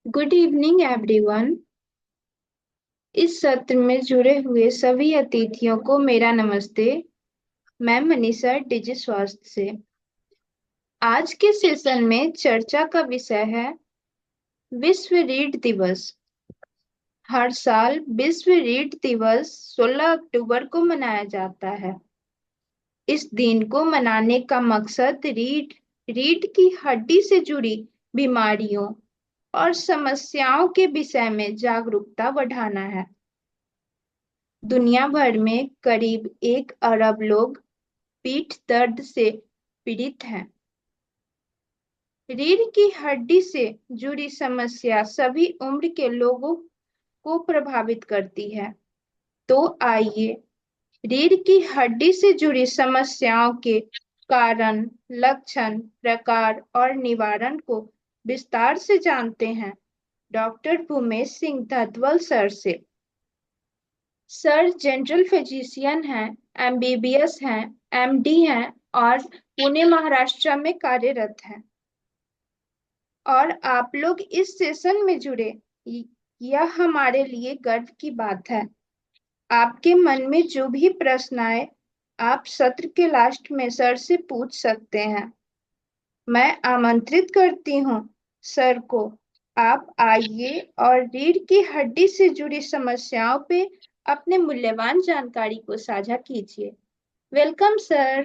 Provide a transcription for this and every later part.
Good evening everyone. इस सत्र में जुड़े हुए सभी अतिथियों को मेरा नमस्ते। मैं मनीषा डिजि स्वास्थ्य से। आज के सेशन में चर्चा का विषय है विश्व रीढ़ दिवस। हर साल विश्व रीढ़ दिवस 16 अक्टूबर को मनाया जाता है। इस दिन को मनाने का मकसद रीढ़ की हड्डी से जुड़ी बीमारियों और समस्याओं के विषय में जागरूकता बढ़ाना है। दुनिया भर में करीब 1 अरब लोग पीठ दर्द से पीड़ित हैं। रीढ़ की हड्डी से जुड़ी समस्या सभी उम्र के लोगों को प्रभावित करती है। तो आइए रीढ़ की हड्डी से जुड़ी समस्याओं के कारण, लक्षण, प्रकार और निवारण को विस्तार से जानते हैं डॉक्टर भूमेश सिंह धतवल सर से। सर जनरल फिजिशियन हैं, एमबीबीएस हैं, एमडी हैं और पुणे महाराष्ट्र में कार्यरत हैं। और आप लोग इस सेशन में जुड़े, यह हमारे लिए गर्व की बात है। आपके मन में जो भी प्रश्न आए, आप सत्र के लास्ट में सर से पूछ सकते हैं। मैं आमंत्रित करती हूँ सर को। आप आइए और रीढ़ की हड्डी से जुड़ी समस्याओं पे अपने मूल्यवान जानकारी को साझा कीजिए। Welcome sir.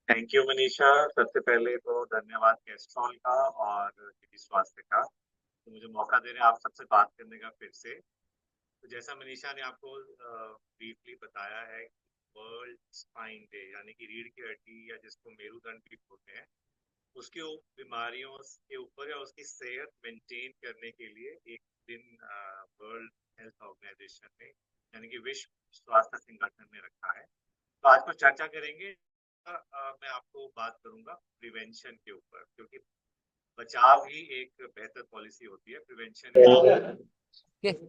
Thank you Manisha. सबसे पहले तो धन्यवाद कैस्ट्रॉल का और किसी स्वास्थ्य का, तो मुझे मौका दे रहे हैं आप सबसे बात करने का फिर से। तो जैसा मनीषा ने आपको ब्रीफली बताया है, वर्ल्ड स्पाइन डे यानी कि रीढ़ की हड्डी या जिसको मेरुदंड भी बोलते हैं, उसकी बीमारियों के ऊपर या उसकी सेहत मेंटेन करने के लिए एक दिन वर्ल्ड हेल्थ ऑर्गेनाइजेशन ने यानी कि विश्व स्वास्थ्य संगठन ने रखा है। तो आज कुछ चर्चा करेंगे। मैं आपको बात करूंगा प्रिवेंशन के ऊपर, क्योंकि बचाव ही एक बेहतर पॉलिसी होती है। प्रिवेंशन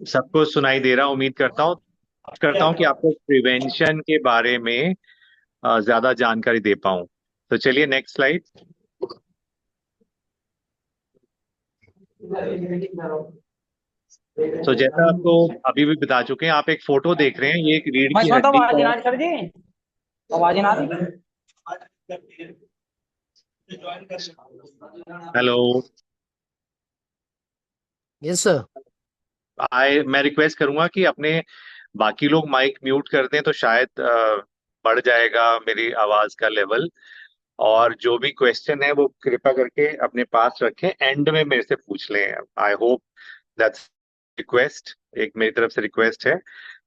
सबको सुनाई दे रहा, उम्मीद करता हूं कि आपको प्रिवेंशन के बारे में ज्यादा जानकारी दे पाऊं। तो चलिए नेक्स्ट स्लाइड। तो जैसा आपको अभी भी बता चुके हैं, आप एक फोटो देख रहे हैं, ये एक रीढ़ मैं की सुनता हूँ हड्डी आवाज का। ना सर जी, आवाज ना रही। हेलो। Yes sir. मैं रिक्वेस्ट करूंगा कि अपने बाकी लोग माइक म्यूट कर दें, तो शायद बढ़ जाएगा मेरी आवाज का लेवल। और जो भी क्वेश्चन है वो कृपया करके अपने पास रखें, एंड में मेरे से पूछ लें। आई होप दैट्स रिक्वेस्ट, एक मेरी तरफ से रिक्वेस्ट है।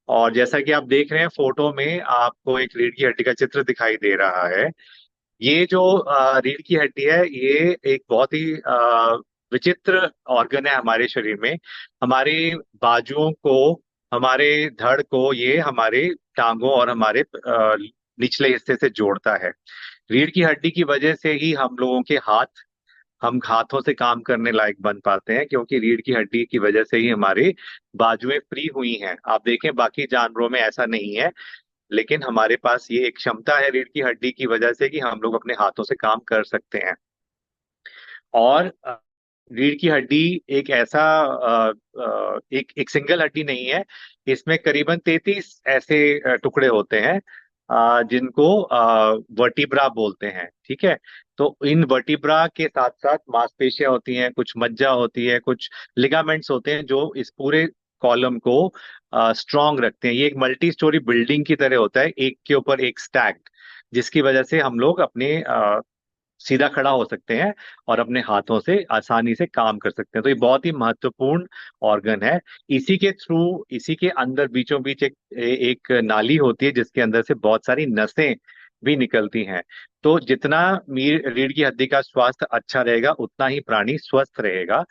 और जैसा कि आप देख रहे हैं फोटो में, आपको एक रीढ़ की हड्डी का चित्र दिखाई दे रहा है। ये जो रीढ़ की हड्डी है, ये एक बहुत ही विचित्र ऑर्गन है हमारे शरीर में। हमारे बाजुओं को, हमारे धड़ को, ये हमारे टांगों और हमारे निचले हिस्से से जोड़ता है। रीढ़ की हड्डी की वजह से ही हम हाथों से काम करने लायक बन पाते हैं, क्योंकि रीढ़ की हड्डी की वजह से ही हमारे बाजुएं फ्री हुई हैं। आप देखें बाकी जानवरों में ऐसा नहीं है, लेकिन हमारे पास ये एक क्षमता है रीढ़ की हड्डी की वजह से कि हम लोग अपने हाथों से काम कर सकते हैं। और रीढ़ की हड्डी एक ऐसा एक सिंगल हड्डी नहीं है। इसमें करीबन 33 ऐसे टुकड़े होते हैं जिनको वर्टिब्रा बोलते हैं। ठीक है। तो इन वर्टिब्रा के साथ साथ मांसपेशियां होती हैं, कुछ मज्जा होती है, कुछ लिगामेंट्स होते हैं जो इस पूरे कॉलम को स्ट्रांग रखते हैं। ये एक मल्टी स्टोरी बिल्डिंग की तरह होता है, एक के ऊपर एक स्टैक्ड, जिसकी वजह से हम लोग अपने सीधा खड़ा हो सकते हैं और अपने हाथों से आसानी से काम कर सकते हैं। तो ये बहुत ही महत्वपूर्ण ऑर्गन है। इसी के थ्रू, इसी के अंदर बीचों बीच एक नाली होती है जिसके अंदर से बहुत सारी नसें भी निकलती हैं। तो जितना रीढ़ की हड्डी का स्वास्थ्य अच्छा रहेगा, उतना ही प्राणी स्वस्थ रहेगा।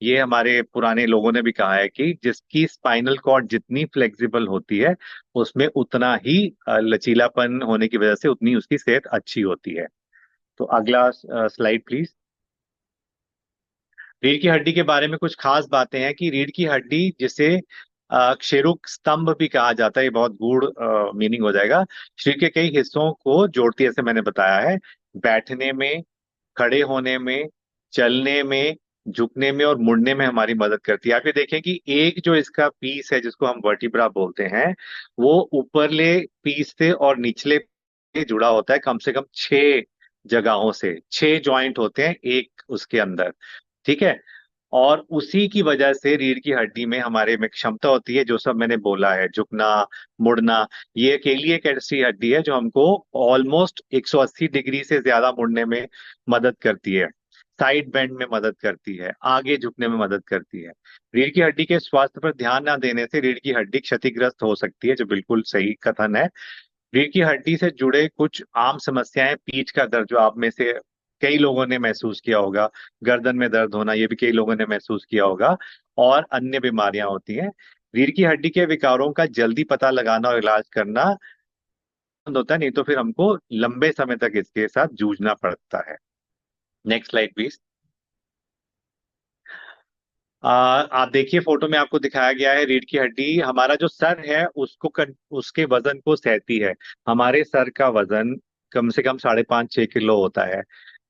ये हमारे पुराने लोगों ने भी कहा है कि जिसकी स्पाइनल कॉर्ड जितनी फ्लेक्सिबल होती है, उसमें उतना ही लचीलापन होने की वजह से उतनी उसकी सेहत अच्छी होती है। तो अगला स्लाइड प्लीज। रीढ़ की हड्डी के बारे में कुछ खास बातें हैं कि रीढ़ की हड्डी जिसे क्षैरुक स्तंभ भी कहा जाता है, ये बहुत गूढ़ मीनिंग हो जाएगा, शरीर के कई हिस्सों को जोड़ती है, जैसे मैंने बताया है। बैठने में, खड़े होने में, चलने में, झुकने में और मुड़ने में हमारी मदद करती है। आप ये देखें कि एक जो इसका पीस है जिसको हम वर्टिब्रा बोलते हैं, वो ऊपरले पीस से और निचले से जुड़ा होता है कम से कम 6 जगहों से। 6 जॉइंट होते हैं एक उसके अंदर, ठीक है। और उसी की वजह से रीढ़ की हड्डी में हमारे में क्षमता होती है, जो सब मैंने बोला है, झुकना, मुड़ना। ये अकेली एक ऐसी हड्डी है जो हमको ऑलमोस्ट 180 डिग्री से ज्यादा मुड़ने में मदद करती है, साइड बेंड में मदद करती है, आगे झुकने में मदद करती है। रीढ़ की हड्डी के स्वास्थ्य पर ध्यान न देने से रीढ़ की हड्डी क्षतिग्रस्त हो सकती है, जो बिल्कुल सही कथन है। रीढ़ की हड्डी से जुड़े कुछ आम समस्याएं, पीठ का दर्द, जो आप में से कई लोगों ने महसूस किया होगा, गर्दन में दर्द होना, ये भी कई लोगों ने महसूस किया होगा, और अन्य बीमारियां होती हैं। रीढ़ की हड्डी के विकारों का जल्दी पता लगाना और इलाज करना बंद होता है, नहीं तो फिर हमको लंबे समय तक इसके साथ जूझना पड़ता है। Next slide please. आप देखिए फोटो में आपको दिखाया गया है रीढ़ की हड्डी, हमारा जो सर है उसके वजन को सहती है। हमारे सर का वजन कम से कम 5.5 6 किलो होता है।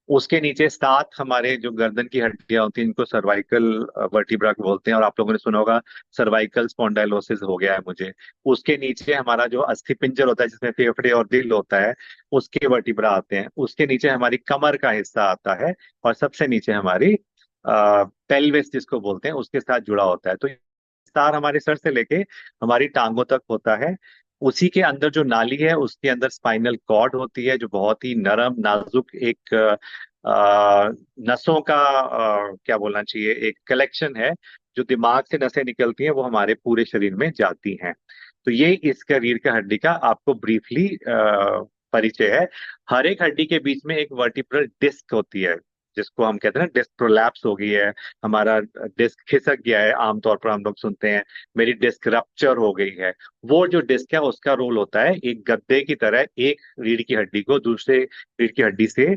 उसके नीचे 7 हमारे जो गर्दन की हड्डियां होती हैं, इनको सर्वाइकल वर्टिब्रा बोलते हैं, और आप लोगों ने सुना होगा सर्वाइकल स्पॉन्डाइलोसिस हो गया है मुझे। उसके नीचे हमारा जो अस्थि पिंजर होता है जिसमें फेफड़े और दिल होता है, उसके वर्टिब्रा आते हैं। उसके नीचे हमारी कमर का हिस्सा आता है, और सबसे नीचे हमारी पेल्विस जिसको बोलते हैं, उसके साथ जुड़ा होता है। तो विस्तार हमारे सर से लेके हमारी टांगों तक होता है। उसी के अंदर जो नाली है उसके अंदर स्पाइनल कॉर्ड होती है, जो बहुत ही नरम नाजुक एक नसों का क्या बोलना चाहिए, एक कलेक्शन है। जो दिमाग से नसें निकलती हैं वो हमारे पूरे शरीर में जाती हैं। तो ये इसका रीढ़ का हड्डी का आपको ब्रीफली परिचय है। हर एक हड्डी के बीच में एक वर्टिब्रल डिस्क होती है, जिसको हम कहते हैं ना डिस्क प्रोलैप्स हो गई है, हमारा डिस्क खिसक गया है, आमतौर पर हम लोग सुनते हैं मेरी डिस्क रप्चर हो गई है। वो जो डिस्क है उसका रोल होता है एक गद्दे की तरह एक रीढ़ की हड्डी को दूसरे रीढ़ की हड्डी से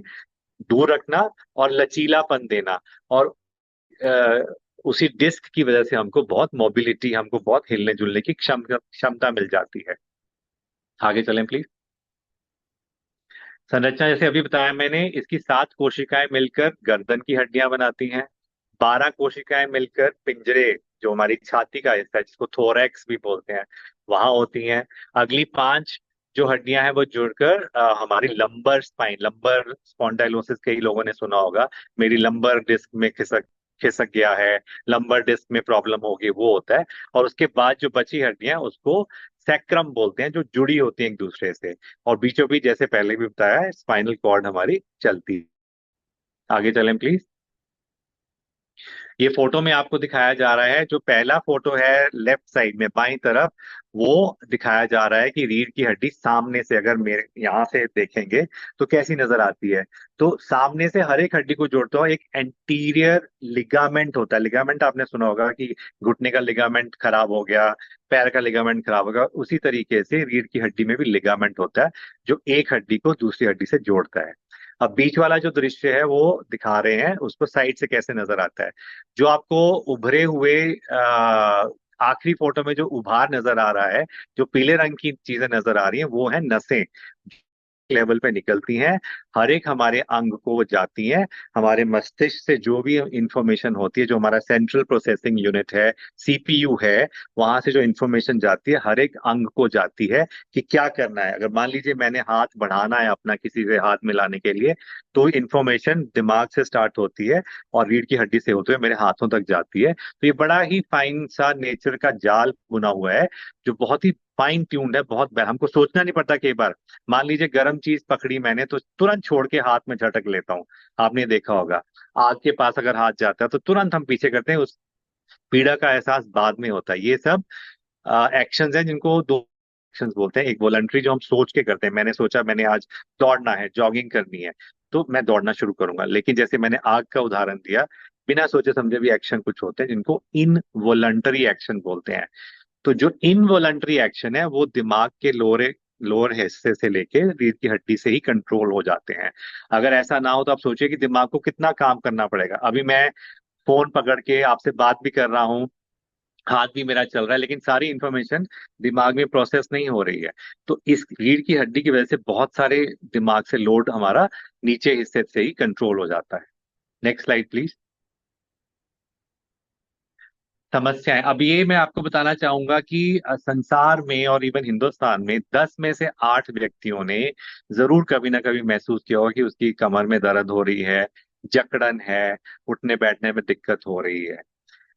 दूर रखना और लचीलापन देना। और अ, उसी डिस्क की वजह से हमको बहुत मोबिलिटी, हमको बहुत हिलने जुलने की क्षमता मिल जाती है। आगे चलें प्लीज। संरचना जैसे अभी बताया मैंने, इसकी 7 कोशिकाएं मिलकर गर्दन की हड्डियां बनाती हैं। 12 कोशिकाएं मिलकर पिंजरे, जो हमारी छाती का हिस्सा है जिसको थोरैक्स भी बोलते हैं, वहां होती हैं। अगली 5 जो हड्डियां हैं वो जुड़कर हमारी लंबर स्पाइन, लंबर स्पॉन्डाइलोसिस कई लोगों ने सुना होगा, मेरी लंबर डिस्क में खिसक खिसक गया है, लंबर डिस्क में प्रॉब्लम होगी, वो होता है। और उसके बाद जो बची हड्डियां उसको सैक्रम बोलते हैं, जो जुड़ी होती हैं एक दूसरे से। और बीचों बीच जैसे पहले भी बताया है स्पाइनल कॉर्ड हमारी चलती है। आगे चलें प्लीज। ये फोटो में आपको दिखाया जा रहा है, जो पहला फोटो है लेफ्ट साइड में बाईं तरफ, वो दिखाया जा रहा है कि रीढ़ की हड्डी सामने से अगर मेरे यहाँ से देखेंगे तो कैसी नजर आती है। तो सामने से हर एक हड्डी को जोड़ता हुआ एक एंटीरियर लिगामेंट होता है। लिगामेंट आपने सुना होगा कि घुटने का लिगामेंट खराब हो गया, पैर का लिगामेंट खराब हो गया, उसी तरीके से रीढ़ की हड्डी में भी लिगामेंट होता है, जो एक हड्डी को दूसरी हड्डी से जोड़ता है। अब बीच वाला जो दृश्य है वो दिखा रहे हैं, उसको साइड से कैसे नजर आता है। जो आपको उभरे हुए आखिरी फोटो में जो उभार नजर आ रहा है, जो पीले रंग की चीजें नजर आ रही हैं, वो है नसें, लेवल पे निकलती हैं, हर एक हमारे अंग को वो जाती हैं। हमारे मस्तिष्क से जो भी इंफॉर्मेशन होती है, जो हमारा सेंट्रल प्रोसेसिंग यूनिट है, सीपीयू है, वहां से जो इंफॉर्मेशन जाती है हर एक अंग को जाती है कि क्या करना है। अगर मान लीजिए मैंने हाथ बढ़ाना है अपना किसी से हाथ मिलाने के लिए, तो इंफॉर्मेशन दिमाग से स्टार्ट होती है और रीढ़ की हड्डी से होते हुए मेरे हाथों तक जाती है। तो ये बड़ा ही फाइन सा नेचर का जाल बुना हुआ है, जो बहुत ही फाइन ट्यून्ड है, हमको सोचना नहीं पड़ता। कई बार मान लीजिए गर्म चीज पकड़ी मैंने तो तुरंत छोड़ के हाथ में झटक लेता हूँ, आपने देखा होगा। आग के पास अगर हाथ जाता है तो तुरंत हम पीछे करते हैं, उस पीड़ा का एहसास बाद में होता है। ये सब एक्शंस हैं जिनको दो एक्शंस बोलते हैं। एक वॉलंटरी, जो हम सोच के करते हैं, मैंने सोचा मैंने आज दौड़ना है, जॉगिंग करनी है, तो मैं दौड़ना शुरू करूंगा। लेकिन जैसे मैंने आग का उदाहरण दिया, बिना सोचे समझे भी एक्शन कुछ होते हैं जिनको इनवॉलंटरी एक्शन बोलते हैं। तो जो इनवॉलंटरी एक्शन है वो दिमाग के लोअर लोअर हिस्से से लेके रीढ़ की हड्डी से ही कंट्रोल हो जाते हैं। अगर ऐसा ना हो तो आप सोचिए कि दिमाग को कितना काम करना पड़ेगा। अभी मैं फोन पकड़ के आपसे बात भी कर रहा हूँ, हाथ भी मेरा चल रहा है, लेकिन सारी इंफॉर्मेशन दिमाग में प्रोसेस नहीं हो रही है। तो इस रीढ़ की हड्डी की वजह से बहुत सारे दिमाग से लोड हमारा नीचे हिस्से से ही कंट्रोल हो जाता है। Next slide please. समस्याएं, अब ये मैं आपको बताना चाहूंगा कि संसार में और इवन हिंदुस्तान में 10 में से 8 व्यक्तियों ने जरूर कभी ना कभी महसूस किया होगा कि उसकी कमर में दर्द हो रही है, जकड़न है, उठने बैठने में दिक्कत हो रही है।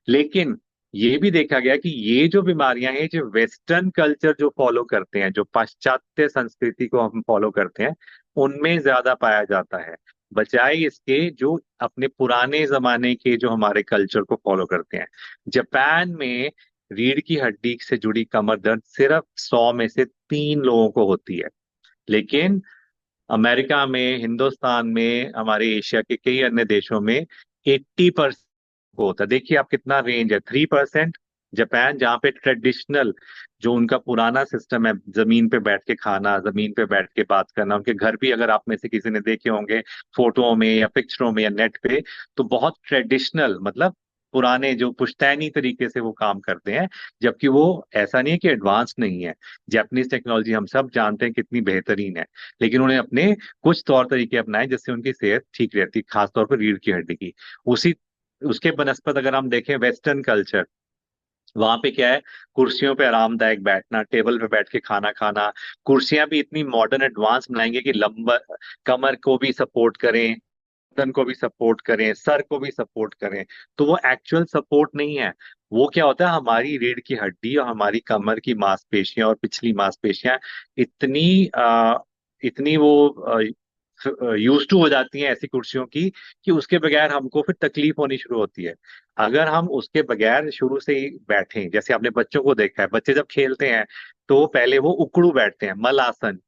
लेकिन ये भी देखा गया कि ये जो बीमारियां हैं, जो वेस्टर्न कल्चर जो फॉलो करते हैं, जो पाश्चात्य संस्कृति को हम फॉलो करते हैं, उनमें ज्यादा पाया जाता है, बजाय इसके जो अपने पुराने जमाने के जो हमारे कल्चर को फॉलो करते हैं। जापान में रीढ़ की हड्डी से जुड़ी कमर दर्द सिर्फ 100 में से 3 लोगों को होती है। लेकिन अमेरिका में, हिंदुस्तान में, हमारे एशिया के कई अन्य देशों में 80% को होता है। देखिए आप कितना रेंज है, 3%। जापान, जहाँ पे ट्रेडिशनल जो उनका पुराना सिस्टम है, जमीन पे बैठ के खाना, जमीन पे बैठ के बात करना, उनके घर भी अगर आप में से किसी ने देखे होंगे फोटो में या पिक्चरों में या नेट पे, तो बहुत ट्रेडिशनल, मतलब पुराने जो पुश्तैनी तरीके से वो काम करते हैं। जबकि वो ऐसा नहीं है कि एडवांस नहीं है। जापानीज टेक्नोलॉजी हम सब जानते हैं कितनी बेहतरीन है, लेकिन उन्हें अपने कुछ तौर तरीके अपनाए जिससे उनकी सेहत ठीक रहती, खासतौर पर रीढ़ की हड्डी की। उसी उसके बनस्पत अगर हम देखें वेस्टर्न कल्चर, वहां पे क्या है, कुर्सियों पे आरामदायक बैठना, टेबल पे बैठ के खाना खाना, कुर्सियां भी इतनी मॉडर्न एडवांस बनाएंगे कि लंबा कमर को भी सपोर्ट करें, गर्दन को भी सपोर्ट करें, सर को भी सपोर्ट करें। तो वो एक्चुअल सपोर्ट नहीं है। वो क्या होता है, हमारी रीढ़ की हड्डी और हमारी कमर की मांसपेशियां और पिछली मांसपेशियां इतनी इतनी वो यूज टू हो जाती हैं ऐसी कुर्सियों की, कि उसके बगैर हमको फिर तकलीफ होनी शुरू होती है। अगर हम उसके बगैर शुरू से ही बैठें, जैसे आपने बच्चों को देखा है, बच्चे जब खेलते हैं तो पहले वो उकड़ू बैठते हैं, मल आसन,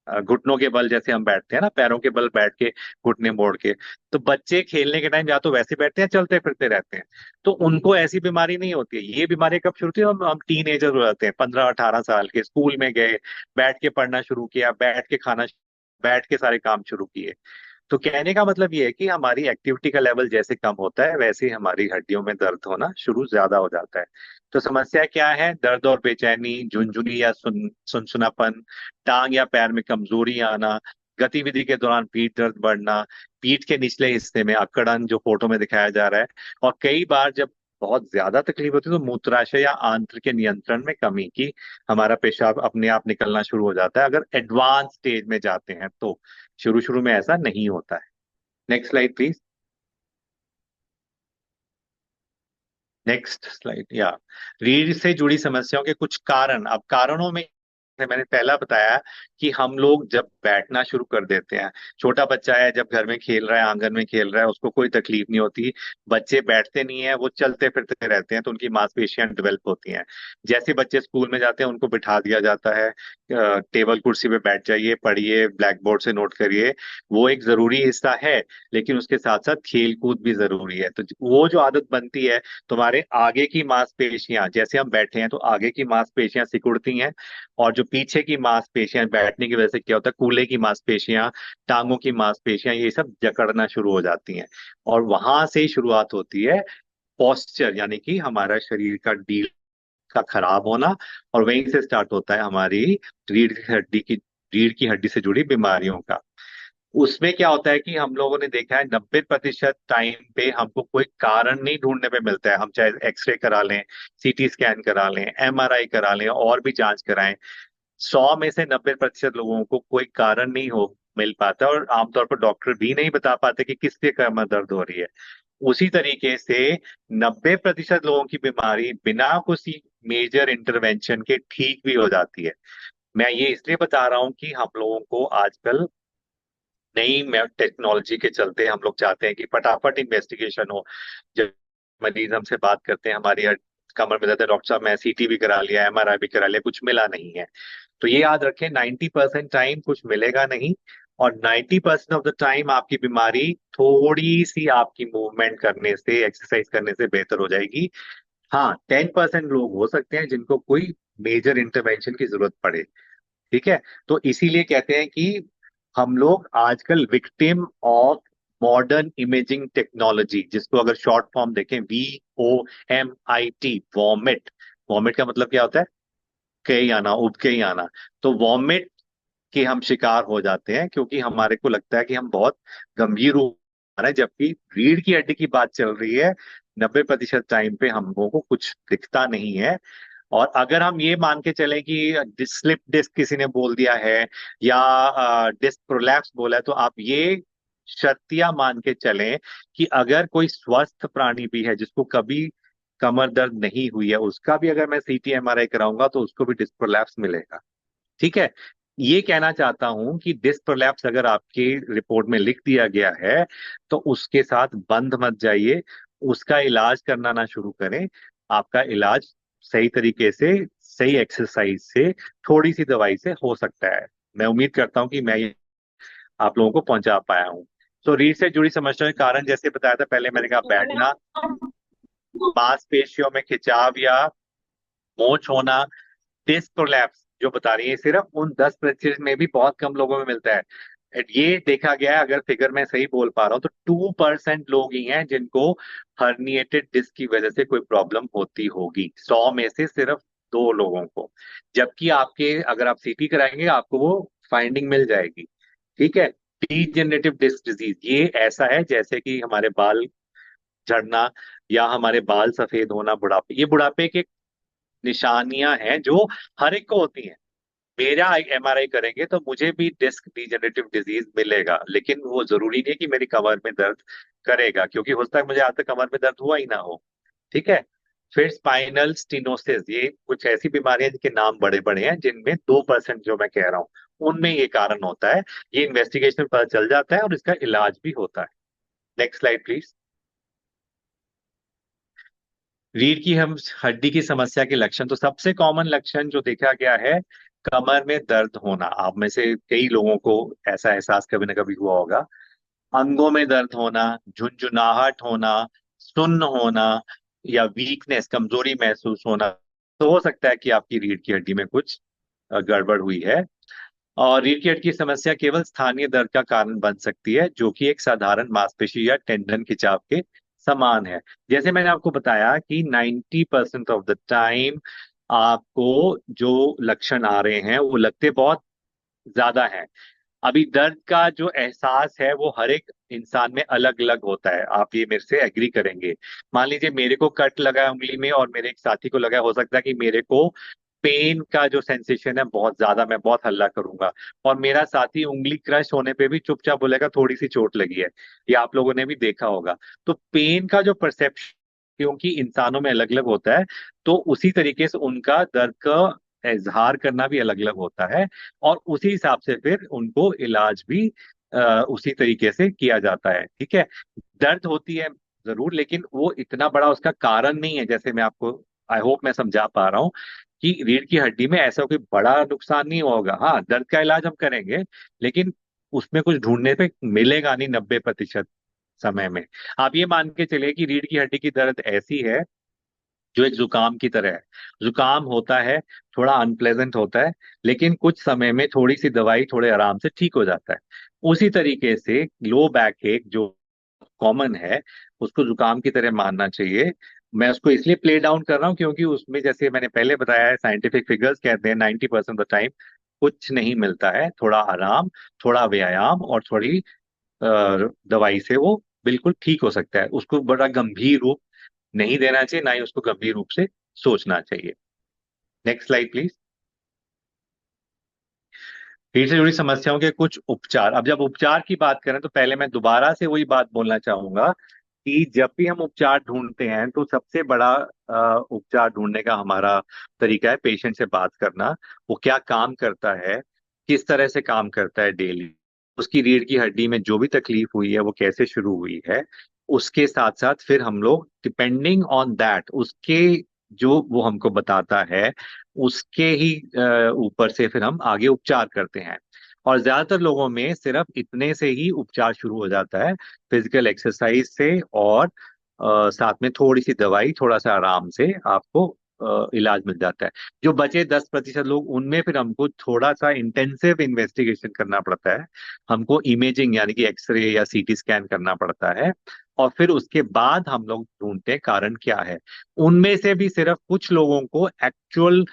घुटनों के बल जैसे हम बैठते हैं ना, पैरों के बल बैठ के, घुटने मोड़ के। तो बच्चे खेलने के टाइम या तो वैसे बैठते हैं, चलते फिरते रहते हैं, तो उनको ऐसी बीमारी नहीं होती है। ये बीमारी कब शुरू होती है, हम टीन एजर हो जाते हैं, 15-18 साल के, स्कूल में गए, बैठ के पढ़ना शुरू किया, बैठ के खाना, बैठ के सारे काम शुरू किए। तो कहने का मतलब ये है कि हमारी एक्टिविटी का लेवल जैसे कम होता है, वैसे ही हमारी हड्डियों में दर्द होना शुरू ज्यादा हो जाता है। तो समस्या क्या है, दर्द और बेचैनी, झुनझुनी या सुनसुनापन, टांग या पैर में कमजोरी आना, गतिविधि के दौरान पीठ दर्द बढ़ना, पीठ के निचले हिस्से में अकड़न जो फोटो में दिखाया जा रहा है, और कई बार जब बहुत ज्यादा तकलीफ होती है तो मूत्राशय या आंत्र के नियंत्रण में कमी की, हमारा पेशाब अपने आप निकलना शुरू हो जाता है अगर एडवांस स्टेज में जाते हैं तो। शुरू शुरू में ऐसा नहीं होता है। Next slide please. Next slide. या रीढ़ से जुड़ी समस्याओं के कुछ कारण। अब कारणों में जैसे मैंने पहला बताया कि हम लोग जब बैठना शुरू कर देते हैं, छोटा बच्चा है जब घर में खेल रहा है, आंगन में खेल रहा है, उसको कोई तकलीफ नहीं होती। बच्चे बैठते नहीं है, वो चलते फिरते रहते हैं, तो उनकी मांसपेशियां डेवलप होती हैं। जैसे बच्चे स्कूल में जाते हैं, उनको बिठा दिया जाता है, टेबल कुर्सी पे बैठ जाइए, पढ़िए, ब्लैक बोर्ड से नोट करिए, वो एक जरूरी हिस्सा है। लेकिन उसके साथ साथ खेल कूद भी जरूरी है। तो वो जो आदत बनती है, तुम्हारे आगे की मांसपेशियां, जैसे हम बैठे हैं तो आगे की मांसपेशियां सिकुड़ती हैं, और जो पीछे की मांसपेशियां, बैठने की वजह से क्या होता है, कूल्हे की मांसपेशियां, टांगों की मांसपेशियां, ये सब जकड़ना शुरू हो जाती हैं। और वहां से ही शुरुआत होती है पोस्चर, यानी कि हमारा शरीर का डील का खराब होना, और वहीं से स्टार्ट होता है हमारी रीढ़ की हड्डी से जुड़ी बीमारियों का। उसमें क्या होता है कि हम लोगों ने देखा है 90% टाइम पे हमको कोई कारण नहीं ढूंढने पे मिलता है। हम चाहे एक्सरे करा लें, सीटी स्कैन करा लें, एमआरआई करा लें, और भी जांच कराएं, 100 में से 90% लोगों को कोई कारण नहीं हो मिल पाता, और आमतौर पर डॉक्टर भी नहीं बता पाते कि किससे कमर दर्द हो रही है। उसी तरीके से 90% लोगों की बीमारी बिना किसी मेजर इंटरवेंशन के ठीक भी हो जाती है। मैं ये इसलिए बता रहा हूँ कि हम लोगों को आजकल नई टेक्नोलॉजी के चलते हम लोग चाहते हैं कि फटाफट इन्वेस्टिगेशन हो। जब मरीज हमसे बात करते हैं, हमारी कमर में दर्द है डॉक्टर साहब, मैं सीटी भी करा लिया, एमआरआई भी करा लिया, कुछ मिला नहीं है। तो ये याद रखें, 90% टाइम कुछ मिलेगा नहीं, और 90% ऑफ द टाइम आपकी बीमारी थोड़ी सी आपकी मूवमेंट करने से, एक्सरसाइज करने से बेहतर हो जाएगी। हाँ, 10% लोग हो सकते हैं जिनको कोई मेजर इंटरवेंशन की जरूरत पड़े। ठीक है। तो इसीलिए कहते हैं कि हम लोग आजकल victim of modern imaging technology, जिसको अगर शॉर्ट फॉर्म देखें, VOMIT, वॉमिट। वॉमिट का मतलब क्या होता है, के ही आना, उब के ही आना। तो वॉमिट के हम शिकार हो जाते हैं, क्योंकि हमारे को लगता है कि हम बहुत गंभीर रूप में आ रहे हैं, जबकि रीढ़ की हड्डी की बात चल रही है। 90% टाइम पे हम लोगों को कुछ दिखता नहीं है। और अगर हम ये मान के चलें कि स्लिप डिस्क किसी ने बोल दिया है या डिस्क प्रोलैप्स बोला है, तो आप ये शर्तिया मान के चलें कि अगर कोई स्वस्थ प्राणी भी है जिसको कभी कमर दर्द नहीं हुई है, उसका भी अगर मैं सीटी एमआरआई कराऊंगा तो उसको भी डिस्क प्रोलैप्स मिलेगा। ठीक है। ये कहना चाहता हूं कि डिस्क प्रोलैप्स अगर आपकी रिपोर्ट में लिख दिया गया है तो उसके साथ बंद मत जाइए, उसका इलाज करना ना शुरू करें। आपका इलाज सही तरीके से, सही एक्सरसाइज से, थोड़ी सी दवाई से हो सकता है। मैं उम्मीद करता हूं कि मैं ये आप लोगों को पहुंचा पाया हूं। तो रीढ़ से जुड़ी समस्याओं के कारण जैसे बताया था पहले, मैंने कहा बैठना, मांसपेशियों में खिंचाव या मोच होना, डिस्क प्रोलैप्स जो बता रही है सिर्फ उन 10% में भी बहुत कम लोगों में मिलता है। ये देखा गया है, अगर फिगर मैं सही बोल पा रहा हूँ तो 2% लोग ही हैं जिनको हर्निएटेड डिस्क की वजह से कोई प्रॉब्लम होती होगी, 100 में से सिर्फ 2 लोगों को। जबकि आपके अगर आप सीटी कराएंगे आपको वो फाइंडिंग मिल जाएगी। ठीक है। डीजेनरेटिव डिस्क डिजीज ये ऐसा है जैसे कि हमारे बाल झड़ना या हमारे बाल सफेद होना, बुढ़ापे, ये बुढ़ापे के निशानियां हैं जो हर एक को होती हैं। मेरा एमआरआई करेंगे तो मुझे भी डिस्क डीजनरेटिव डिजीज मिलेगा, लेकिन वो जरूरी नहीं है कि मेरी कमर में दर्द करेगा, क्योंकि हो सकता है मुझे आज तक कमर में दर्द हुआ ही ना हो। ठीक है। फिर स्पाइनल स्टिनोसिस, ये कुछ ऐसी बीमारियां जिनके नाम बड़े बड़े हैं, जिनमें 2% जो मैं कह रहा हूँ उनमें ये कारण होता है। ये इन्वेस्टिगेशन में पता चल जाता है और इसका इलाज भी होता है। Next slide please. रीढ़ की हम हड्डी की समस्या के लक्षण, तो सबसे कॉमन लक्षण जो देखा गया है, कमर में दर्द होना। आप में से कई लोगों को ऐसा एहसास कभी ना कभी हुआ होगा। अंगों में दर्द होना, झुंझुनाहट होना, सुन्न होना या वीकनेस, कमजोरी महसूस होना। तो हो सकता है कि आपकी रीढ़ की हड्डी में कुछ गड़बड़ हुई है। और रीढ़ की हड्डी की समस्या केवल स्थानीय दर्द का कारण बन सकती है, जो कि एक साधारण मांसपेशी या टेंडन खिंचाव के समान है। जैसे मैंने आपको बताया कि 90% ऑफ द टाइम आपको जो लक्षण आ रहे हैं वो लगते बहुत ज्यादा हैं। अभी दर्द का जो एहसास है वो हर एक इंसान में अलग अलग होता है, आप ये मेरे से एग्री करेंगे। मान लीजिए मेरे को कट लगा है उंगली में और मेरे एक साथी को लगा है, हो सकता है कि मेरे को पेन का जो सेंसेशन है बहुत ज्यादा, मैं बहुत हल्ला करूंगा, और मेरा साथी उंगली क्रश होने पे भी चुपचाप बोलेगा थोड़ी सी चोट लगी है। ये आप लोगों ने भी देखा होगा। तो पेन का जो परसेप्शन क्योंकि इंसानों में अलग अलग होता है, तो उसी तरीके से उनका दर्द का इजहार करना भी अलग अलग होता है। और उसी हिसाब से फिर उनको इलाज भी उसी तरीके से किया जाता है। ठीक है। दर्द होती है जरूर, लेकिन वो इतना बड़ा उसका कारण नहीं है। जैसे मैं आपको, आई होप मैं समझा पा रहा हूँ कि रीढ़ की हड्डी में ऐसा कोई बड़ा नुकसान नहीं होगा। हाँ, दर्द का इलाज हम करेंगे, लेकिन उसमें कुछ ढूंढने पे मिलेगा नहीं 90% समय में। आप ये मान के चलिए कि रीढ़ की हड्डी की दर्द ऐसी है जो एक जुकाम की तरह है। जुकाम होता है, थोड़ा अनप्लेजेंट होता है, लेकिन कुछ समय में थोड़ी सी दवाई, थोड़े आराम से ठीक हो जाता है। उसी तरीके से लो बैक एक जो कॉमन है, उसको जुकाम की तरह मानना चाहिए। मैं उसको इसलिए प्ले डाउन कर रहा हूँ क्योंकि उसमें जैसे मैंने पहले बताया है, साइंटिफिक फिगर्स कहते हैं 90% ऑफ द टाइम कुछ नहीं मिलता है। थोड़ा आराम, थोड़ा व्यायाम और थोड़ी दवाई से वो बिल्कुल ठीक हो सकता है। उसको बड़ा गंभीर रूप नहीं देना चाहिए, ना ही उसको गंभीर रूप से सोचना चाहिए। Next slide please. पेट से जुड़ी समस्याओं के कुछ उपचार। अब जब उपचार की बात करें तो पहले मैं दोबारा से वही बात बोलना चाहूंगा कि जब भी हम उपचार ढूंढते हैं तो सबसे बड़ा उपचार ढूंढने का हमारा तरीका है पेशेंट से बात करना। वो क्या काम करता है, किस तरह से काम करता है डेली, उसकी रीढ़ की हड्डी में जो भी तकलीफ हुई है वो कैसे शुरू हुई है। उसके साथ साथ फिर हम लोग डिपेंडिंग ऑन दैट, उसके जो वो हमको बताता है उसके ही ऊपर से फिर हम आगे उपचार करते हैं। और ज्यादातर लोगों में सिर्फ इतने से ही उपचार शुरू हो जाता है, फिजिकल एक्सरसाइज से और साथ में थोड़ी सी दवाई, थोड़ा सा आराम से आपको इलाज मिल जाता है। जो बचे 10% लोग, उनमें फिर हमको थोड़ा सा इंटेंसिव इन्वेस्टिगेशन करना पड़ता है। हमको इमेजिंग यानी कि एक्सरे या सीटी स्कैन करना पड़ता है, और फिर उसके बाद हम लोग ढूंढते हैं कारण क्या है। उनमें से भी सिर्फ कुछ लोगों को एक्चुअल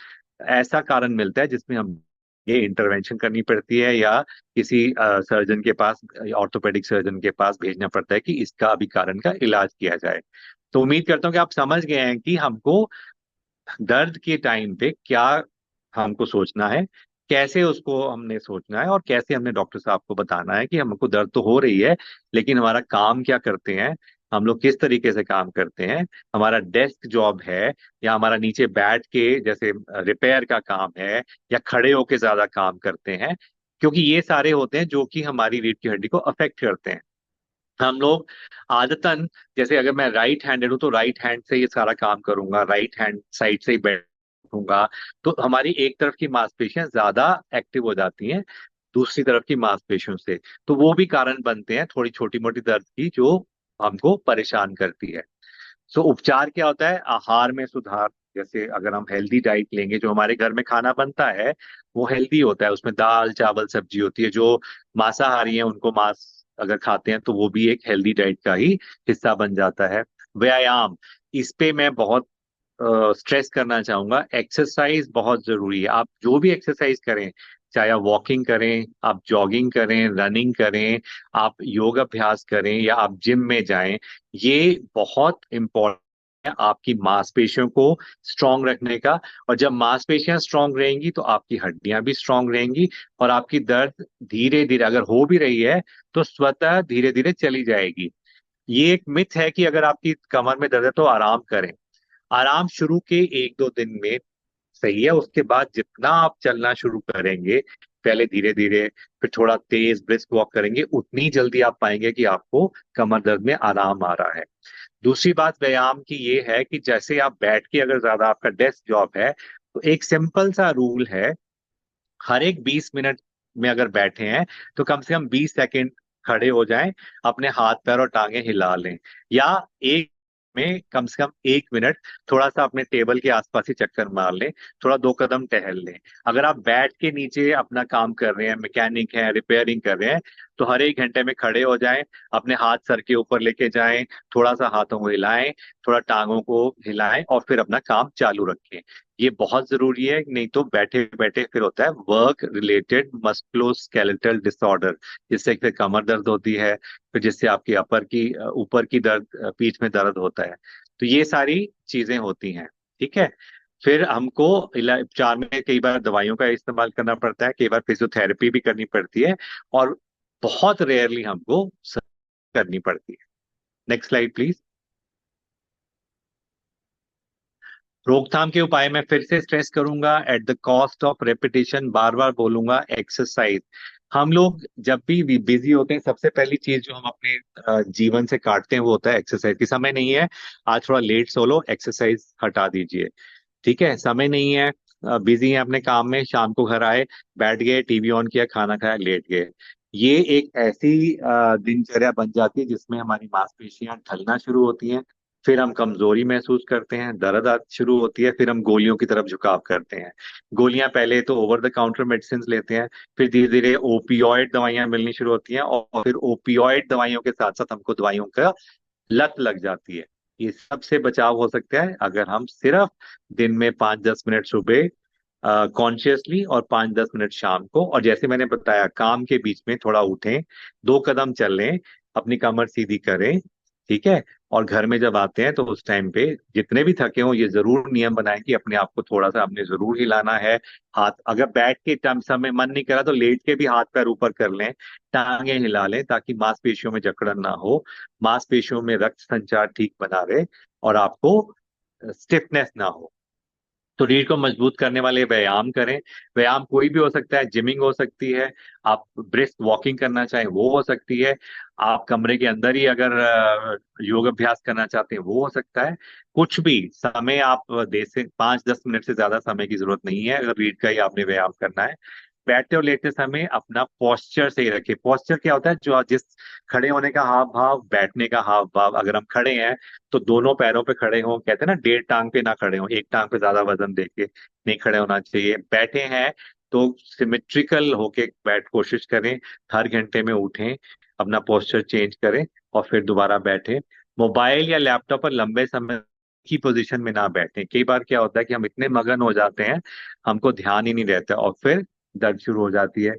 ऐसा कारण मिलता है जिसमें हम ये इंटरवेंशन करनी पड़ती है या किसी सर्जन के पास, ऑर्थोपेडिक सर्जन के पास भेजना पड़ता है कि इसका अभी कारण का इलाज किया जाए। तो उम्मीद करता हूँ कि आप समझ गए हैं कि हमको दर्द के टाइम पे क्या हमको सोचना है, कैसे उसको हमने सोचना है, और कैसे हमने डॉक्टर साहब को बताना है कि हमको दर्द तो हो रही है, लेकिन हमारा काम क्या करते हैं, हम लोग किस तरीके से काम करते हैं, हमारा डेस्क जॉब है या हमारा नीचे बैठ के जैसे रिपेयर का काम है, या खड़े होके ज्यादा काम करते हैं, क्योंकि ये सारे होते हैं जो कि हमारी रीढ़ की हड्डी को अफेक्ट करते हैं। हम लोग आदतन, जैसे अगर मैं राइट हैंडेड हूँ तो राइट हैंड से ये सारा काम करूंगा, राइट हैंड साइड से ही बैठूंगा, तो हमारी एक तरफ की मांसपेशियां ज्यादा एक्टिव हो जाती हैं दूसरी तरफ की मांसपेशियों से। तो वो भी कारण बनते हैं थोड़ी छोटी मोटी दर्द की जो हमको परेशान करती है। सो उपचार क्या होता है? आहार में सुधार। जैसे अगर हम हेल्दी डाइट लेंगे, जो हमारे घर में खाना बनता है वो हेल्दी होता है, उसमें दाल चावल सब्जी होती है। जो मांसाहारी हैं उनको मांस अगर खाते हैं तो वो भी एक हेल्दी डाइट का ही हिस्सा बन जाता है। व्यायाम, इस पे मैं बहुत स्ट्रेस करना चाहूंगा। एक्सरसाइज बहुत जरूरी है। आप जो भी एक्सरसाइज करें, चाहे आप वॉकिंग करें, आप जॉगिंग करें, रनिंग करें, आप योग अभ्यास करें, या आप जिम में जाएं, ये बहुत इम्पोर्टेंट है आपकी मांसपेशियों को स्ट्रांग रखने का। और जब मांसपेशियां स्ट्रांग रहेंगी तो आपकी हड्डियां भी स्ट्रांग रहेंगी, और आपकी दर्द धीरे धीरे अगर हो भी रही है तो स्वतः धीरे धीरे चली जाएगी। ये एक मिथ है कि अगर आपकी कमर में दर्द है तो आराम करें। आराम शुरू के 1-2 दिन में सही है, उसके बाद जितना आप चलना शुरू करेंगे, पहले धीरे धीरे, फिर थोड़ा तेज ब्रिस्क वॉक करेंगे, उतनी जल्दी आप पाएंगे कि आपको कमर दर्द में आराम आ रहा है। दूसरी बात व्यायाम की ये है कि जैसे आप बैठ के, अगर ज्यादा आपका डेस्क जॉब है, तो एक सिंपल सा रूल है, हर एक 20 मिनट में अगर बैठे हैं तो कम से कम 20 सेकंड खड़े हो जाएं, अपने हाथ पैर और टांगे हिला लें, या एक में कम से कम 1 मिनट थोड़ा सा अपने टेबल के आसपास ही चक्कर मार लें, थोड़ा 2 कदम टहल लें। अगर आप बैठ के नीचे अपना काम कर रहे हैं, मैकेनिक हैं, रिपेयरिंग कर रहे हैं, तो हर 1 घंटे में खड़े हो जाएं, अपने हाथ सर के ऊपर लेके जाएं, थोड़ा सा हाथों को हिलाएं, थोड़ा टांगों को हिलाएं, और फिर अपना काम चालू रखें। ये बहुत जरूरी है, नहीं तो बैठे बैठे फिर होता है वर्क रिलेटेड मस्कुलोस्केलेटल डिसऑर्डर, जिससे फिर कमर दर्द होती है, फिर जिससे आपकी अपर की ऊपर की दर्द, पीठ में दर्द होता है। तो ये सारी चीजें होती हैं। ठीक है। फिर हमको उपचार में कई बार दवाइयों का इस्तेमाल करना पड़ता है, कई बार फिजियोथेरेपी भी करनी पड़ती है, और बहुत रेयरली हमको करनी पड़ती है। Next slide please. रोकथाम के उपाय मैं फिर से स्ट्रेस करूंगा, at the cost of repetition, बार बार बोलूंगा, एक्सरसाइज। हम लोग जब भी बिजी होते हैं, सबसे पहली चीज जो हम अपने जीवन से काटते हैं वो होता है एक्सरसाइज की। समय नहीं है, आज थोड़ा लेट सो लो, एक्सरसाइज हटा दीजिए। ठीक है, समय नहीं है, बिजी हैं अपने काम में, शाम को घर आए, बैठ गए, टीवी ऑन किया, खाना खाया, लेट गए। ये एक ऐसी दिनचर्या बन जाती है जिसमें हमारी मांसपेशियां ढलना शुरू होती हैं, फिर हम कमजोरी महसूस करते हैं, दर्द शुरू होती है, फिर हम गोलियों की तरफ झुकाव करते हैं। गोलियां पहले तो ओवर द काउंटर मेडिसिन लेते हैं, फिर धीरे धीरे ओपियोइड दवाइयां मिलनी शुरू होती हैं, और फिर ओपियोइड दवाइयों के साथ साथ हमको दवाइयों का लत लग जाती है। ये सबसे बचाव हो सकता है अगर हम सिर्फ दिन में 5-10 मिनट सुबह कॉन्शियसली, और 5-10 मिनट शाम को, और जैसे मैंने बताया काम के बीच में थोड़ा उठें, 2 कदम चलें, अपनी कमर सीधी करें। ठीक है। और घर में जब आते हैं तो उस टाइम पे जितने भी थके हों, ये जरूर नियम बनाएं कि अपने आप को थोड़ा सा हमने जरूर हिलाना है। हाथ अगर बैठ के टाइम समय मन नहीं करा तो लेट के भी हाथ पैर ऊपर कर लें, टांगे हिला लें, ताकि मांसपेशियों में जकड़न ना हो, मांसपेशियों में रक्त संचार ठीक बना रहे, और आपको स्टिफनेस ना हो। तो रीढ़ को मजबूत करने वाले व्यायाम करें। व्यायाम कोई भी हो सकता है, जिमिंग हो सकती है, आप ब्रिस्क वॉकिंग करना चाहें वो हो सकती है, आप कमरे के अंदर ही अगर योग अभ्यास करना चाहते हैं वो हो सकता है। कुछ भी समय आप दे से 5-10 मिनट से ज्यादा समय की जरूरत नहीं है अगर रीढ़ का ही आपने व्यायाम करना है। बैठते और लेटते समय अपना पोस्चर सही रखें। पोस्चर क्या होता है? जो जिस खड़े होने का हाव भाव, बैठने का हाव भाव। अगर हम खड़े हैं तो दोनों पैरों पे खड़े हों, कहते हैं ना, डेढ़ टांग पे ना खड़े हों, एक टांग पे ज्यादा वजन देके नहीं खड़े होना चाहिए। बैठे हैं तो सिमेट्रिकल होके बैठ कोशिश करें, हर घंटे में उठें, अपना पोस्चर चेंज करें, और फिर दोबारा बैठें। मोबाइल या लैपटॉप पर लंबे समय की पोजीशन में ना बैठें। कई बार क्या होता है कि हम इतने मगन हो जाते हैं, हमको ध्यान ही नहीं रहता, और फिर दर्द शुरू हो जाती है।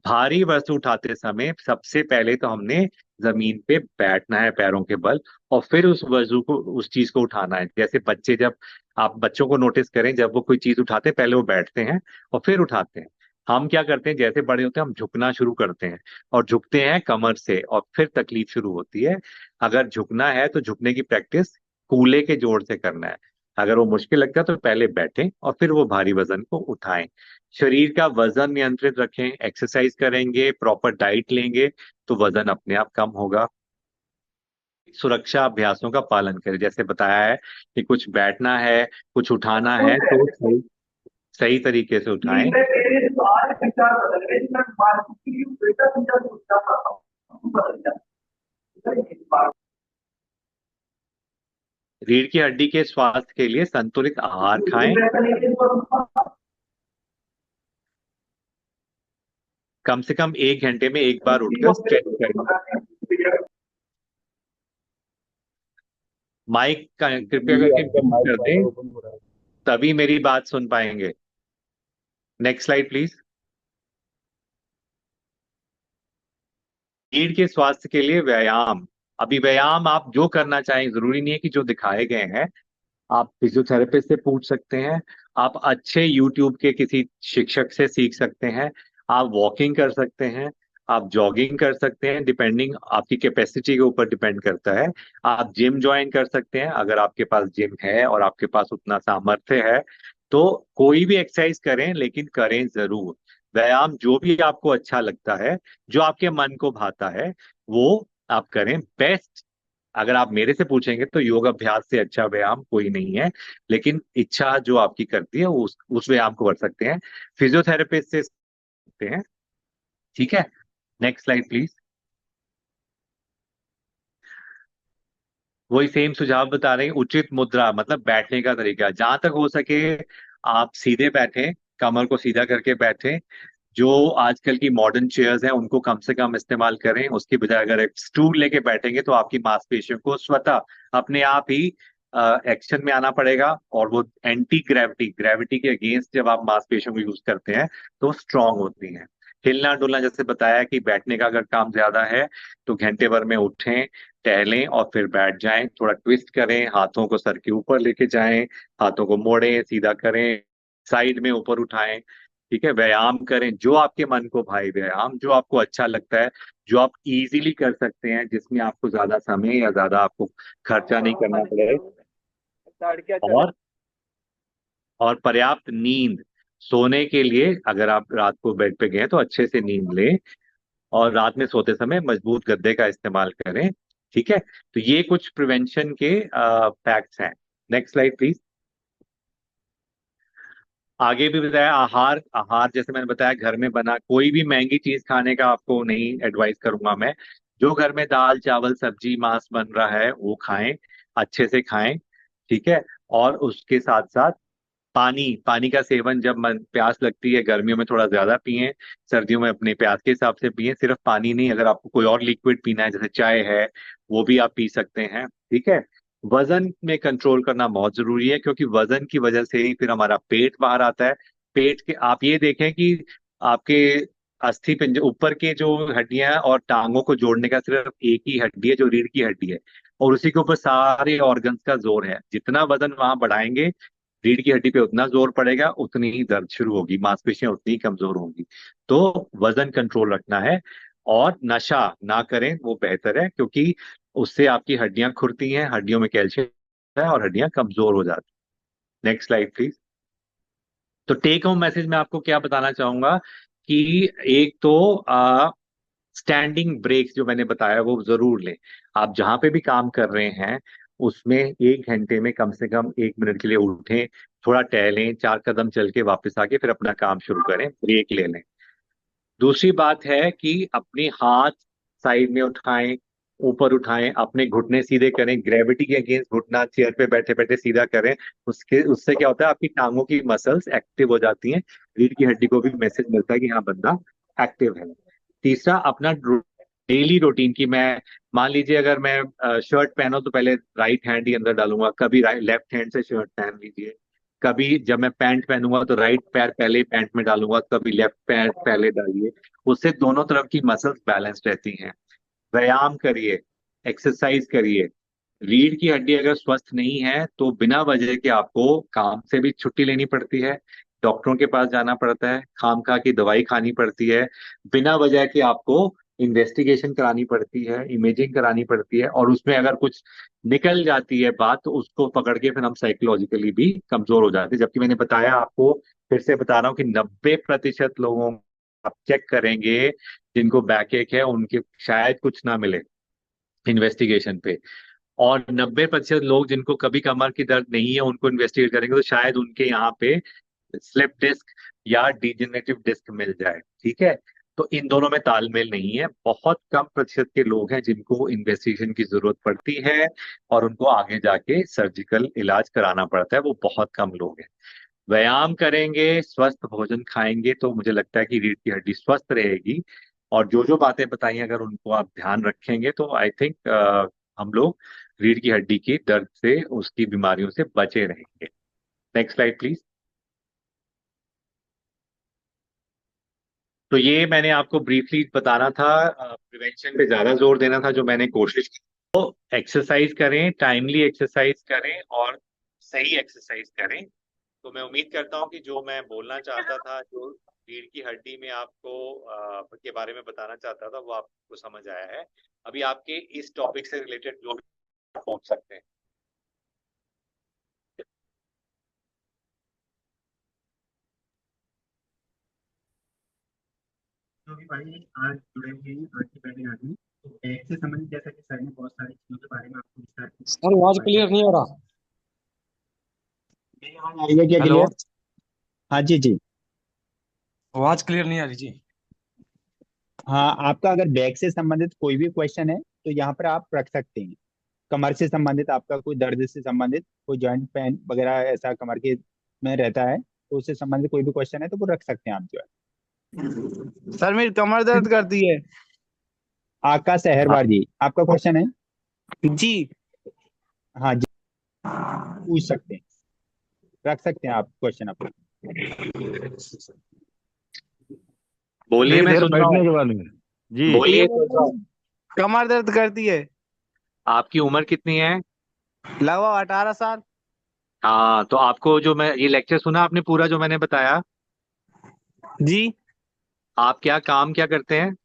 भारी वस्तु उठाते समय सबसे पहले तो हमने जमीन पे बैठना है पैरों के बल, और फिर उस वजू को, उस चीज को उठाना है। जैसे बच्चे, जब आप बच्चों को नोटिस करें, जब वो कोई चीज उठाते हैं पहले वो बैठते हैं और फिर उठाते हैं। हम क्या करते हैं, जैसे बड़े होते हैं हम झुकना शुरू करते हैं, और झुकते हैं कमर से, और फिर तकलीफ शुरू होती है। अगर झुकना है तो झुकने की प्रैक्टिस कूल्हे के जोर से करना है। अगर वो मुश्किल लगता है तो पहले बैठें और फिर वो भारी वजन को उठाएं। शरीर का वजन नियंत्रित रखें, एक्सरसाइज करेंगे, प्रॉपर डाइट लेंगे, तो वजन अपने आप कम होगा। सुरक्षा अभ्यासों का पालन करें, जैसे बताया है कि कुछ बैठना है, कुछ उठाना है, तो सही सही तरीके से उठाएं। रीढ़ की हड्डी के स्वास्थ्य के लिए संतुलित आहार खाएं। कम से कम 1 घंटे में एक बार उठकर स्ट्रेच करें। माइक का कृपया जी करके आपका म्यूट माइक कर वाला दें, ओपन हो रहा है। तभी मेरी बात सुन पाएंगे। Next slide please. रीढ़ के स्वास्थ्य के लिए व्यायाम। अभी व्यायाम आप जो करना चाहें, जरूरी नहीं है कि जो दिखाए गए हैं। आप फिजियोथेरेपिस्ट से पूछ सकते हैं, आप अच्छे यूट्यूब के किसी शिक्षक से सीख सकते हैं, आप वॉकिंग कर सकते हैं, आप जॉगिंग कर सकते हैं, डिपेंडिंग आपकी कैपेसिटी के ऊपर डिपेंड करता है। आप जिम ज्वाइन कर सकते हैं अगर आपके पास जिम है और आपके पास उतना सामर्थ्य है। तो कोई भी एक्सरसाइज करें, लेकिन करें जरूर। व्यायाम जो भी आपको अच्छा लगता है, जो आपके मन को भाता है, वो आप करें। बेस्ट, अगर आप मेरे से पूछेंगे तो योग अभ्यास से अच्छा व्यायाम कोई नहीं है। लेकिन इच्छा जो आपकी करती है उस व्यायाम को कर सकते हैं, फिजियोथेरेपिस्ट से सकते हैं। ठीक है, नेक्स्ट स्लाइड प्लीज। वही सेम सुझाव बता रहे हैं। उचित मुद्रा मतलब बैठने का तरीका, जहां तक हो सके आप सीधे बैठें, कमर को सीधा करके बैठें। जो आजकल की मॉडर्न चेयर्स हैं उनको कम से कम इस्तेमाल करें, उसकी बजाय अगर एक स्टूल लेके बैठेंगे तो आपकी मांसपेशियों को स्वतः अपने आप ही एक्शन में आना पड़ेगा, और वो एंटी ग्रेविटी, ग्रेविटी के अगेंस्ट जब आप मांसपेशियों को यूज करते हैं तो स्ट्रांग होती हैं। हिलना डुलना, जैसे बताया कि बैठने का अगर काम ज्यादा है तो घंटे भर में उठें, टहलें और फिर बैठ जाएं। थोड़ा ट्विस्ट करें, हाथों को सर के ऊपर लेके जाएं, हाथों को मोड़ें, सीधा करें, साइड में ऊपर उठाएं। ठीक है, व्यायाम करें जो आपके मन को भाई, व्यायाम जो आपको अच्छा लगता है, जो आप इजीली कर सकते हैं, जिसमें आपको ज्यादा समय या ज्यादा आपको खर्चा नहीं करना पड़े। और और पर्याप्त नींद, सोने के लिए अगर आप रात को बेड पे गए तो अच्छे से नींद लें, और रात में सोते समय मजबूत गद्दे का इस्तेमाल करें। ठीक है, तो ये कुछ प्रिवेंशन के फैक्ट्स हैं। Next slide please. आगे भी बताया, आहार, आहार जैसे मैंने बताया घर में बना, कोई भी महंगी चीज खाने का आपको नहीं एडवाइस करूंगा मैं। जो घर में दाल चावल सब्जी मांस बन रहा है वो खाएं, अच्छे से खाएं। ठीक है, और उसके साथ साथ पानी, पानी का सेवन जब मन प्यास लगती है गर्मियों में थोड़ा ज्यादा पिएं, सर्दियों में अपने प्यास के हिसाब से पिएं। सिर्फ पानी नहीं, अगर आपको कोई और लिक्विड पीना है जैसे चाय है, वो भी आप पी सकते हैं। ठीक है, वजन में कंट्रोल करना बहुत जरूरी है, क्योंकि वजन की वजह से ही फिर हमारा पेट बाहर आता है। पेट के आप ये देखें कि आपके अस्थि पिंजर ऊपर के जो हड्डियां हैं और टांगों को जोड़ने का सिर्फ एक ही हड्डी है जो रीढ़ की हड्डी है, और उसी के ऊपर सारे ऑर्गन्स का जोर है। जितना वजन वहां बढ़ाएंगे रीढ़ की हड्डी पे, उतना जोर पड़ेगा, उतनी ही दर्द शुरू होगी, मांसपेशियां उतनी ही कमजोर होंगी। तो वजन कंट्रोल रखना है, और नशा ना करें वो बेहतर है, क्योंकि उससे आपकी हड्डियां खुरती हैं, हड्डियों में कैल्शियम है और हड्डियां कमजोर हो जाती हैं। Next slide please. तो टेक होम मैसेज में आपको क्या बताना चाहूंगा कि एक तो स्टैंडिंग ब्रेक्स जो मैंने बताया वो जरूर लें। आप जहां पे भी काम कर रहे हैं उसमें 1 घंटे में कम से कम 1 मिनट के लिए उठें, थोड़ा टहलें, 4 कदम चल के वापस आके फिर अपना काम शुरू करें, ब्रेक ले लें। दूसरी बात है कि अपने हाथ साइड में उठाएं, ऊपर उठाएं, अपने घुटने सीधे करें, ग्रेविटी के अगेंस्ट घुटना चेयर पे बैठे बैठे सीधा करें। उसके उससे क्या होता है, आपकी टांगों की मसल्स एक्टिव हो जाती हैं, रीढ़ की हड्डी को भी मैसेज मिलता है कि हाँ बंदा एक्टिव है। तीसरा, अपना डेली रूटीन की मैं, मान लीजिए अगर मैं शर्ट पहनो तो पहले राइट हैंड ही अंदर डालूंगा, कभी लेफ्ट हैंड से शर्ट पहन लीजिए। कभी जब मैं पैंट पहनूंगा तो राइट पैर पहले पैंट में डालूंगा, कभी लेफ्ट पैर पहले डालिए। उससे दोनों तरफ की मसल्स बैलेंस रहती हैं। व्यायाम करिए, एक्सरसाइज करिए। रीढ़ की हड्डी अगर स्वस्थ नहीं है तो बिना वजह के आपको काम से भी छुट्टी लेनी पड़ती है, डॉक्टरों के पास जाना पड़ता है, खामखा की दवाई खानी पड़ती है, बिना वजह के आपको इन्वेस्टिगेशन करानी पड़ती है, इमेजिंग करानी पड़ती है, और उसमें अगर कुछ निकल जाती है बात तो उसको पकड़ के फिर हम साइकोलॉजिकली भी कमजोर हो जाते हैं। जबकि मैंने बताया आपको, फिर से बता रहा हूँ कि 90% लोगों आप चेक करेंगे जिनको बैकएक है उनके शायद कुछ ना मिले इन्वेस्टिगेशन पे, और 90% लोग जिनको कभी कमर की दर्द नहीं है उनको इन्वेस्टिगेट करेंगे तो शायद उनके यहाँ पे स्लिप डिस्क या डिजेनरेटिव डिस्क मिल जाए। ठीक है, तो इन दोनों में तालमेल नहीं है। बहुत कम प्रतिशत के लोग हैं जिनको इन्वेस्टिगेशन की जरूरत पड़ती है और उनको आगे जाके सर्जिकल इलाज कराना पड़ता है, वो बहुत कम लोग हैं। व्यायाम करेंगे, स्वस्थ भोजन खाएंगे तो मुझे लगता है कि रीढ़ की हड्डी स्वस्थ रहेगी। और जो जो बातें बताई हैं, अगर उनको आप ध्यान रखेंगे तो आई थिंक हम लोग रीढ़ की हड्डी की दर्द से, उसकी बीमारियों से बचे रहेंगे। Next slide please. तो ये मैंने आपको ब्रीफली बताना था, प्रिवेंशन पे ज्यादा जोर देना था जो मैंने कोशिश की। तो एक्सरसाइज करें, टाइमली एक्सरसाइज करें और सही एक्सरसाइज करें। तो मैं उम्मीद करता हूँ कि जो मैं बोलना चाहता था, जो रीढ़ की हड्डी में आपको के बारे में बताना चाहता था, वो आपको समझ आया है। अभी आपके इस टॉपिक से रिलेटेड जो भी पूछ सकते हैं। जो भी भाई आज जुड़े हुए हैं आज के पहले आदमी, तो बैग से संबंधित जैसा कि सर ने बहुत सारी चीजों के बारे में आपको विस्तार सर आवाज क्लियर नहीं हो रहा। मेरी आवाज आ रही है क्या हेलो, क्लियर? हाँ जी जी। आवाज क्लियर नहीं आ रही जी। हाँ, आपका अगर बैग से संबंधित कोई भी क्वेश्चन है तो यहाँ पर आप रख सकते हैं। कमर से संबंधित आपका कोई दर्द से संबंधित कोई जॉइंट पेन वगैरह ऐसा कमर के में रहता है तो उससे संबंधित कोई भी क्वेश्चन है तो वो रख सकते हैं आप जो है। सर मेरी कमर दर्द करती है। आकाश सहरवार जी, आपका क्वेश्चन है? जी। हाँ जी, पूछ सकते हैं, रख सकते हैं आप क्वेश्चन अपना। बोलिए, मेरी मैं देर सुन रहा बैठने हूँ। के बाद में जी बोलिए, ये सुन रहा हूँ। कमर दर्द करती है। आपकी उम्र कितनी है? लगभग 18 साल। हाँ, तो आपको जो मैं ये लेक्चर सुना आपने पूरा जो मैंने बताया? जी। आप क्या काम क्या करते हैं?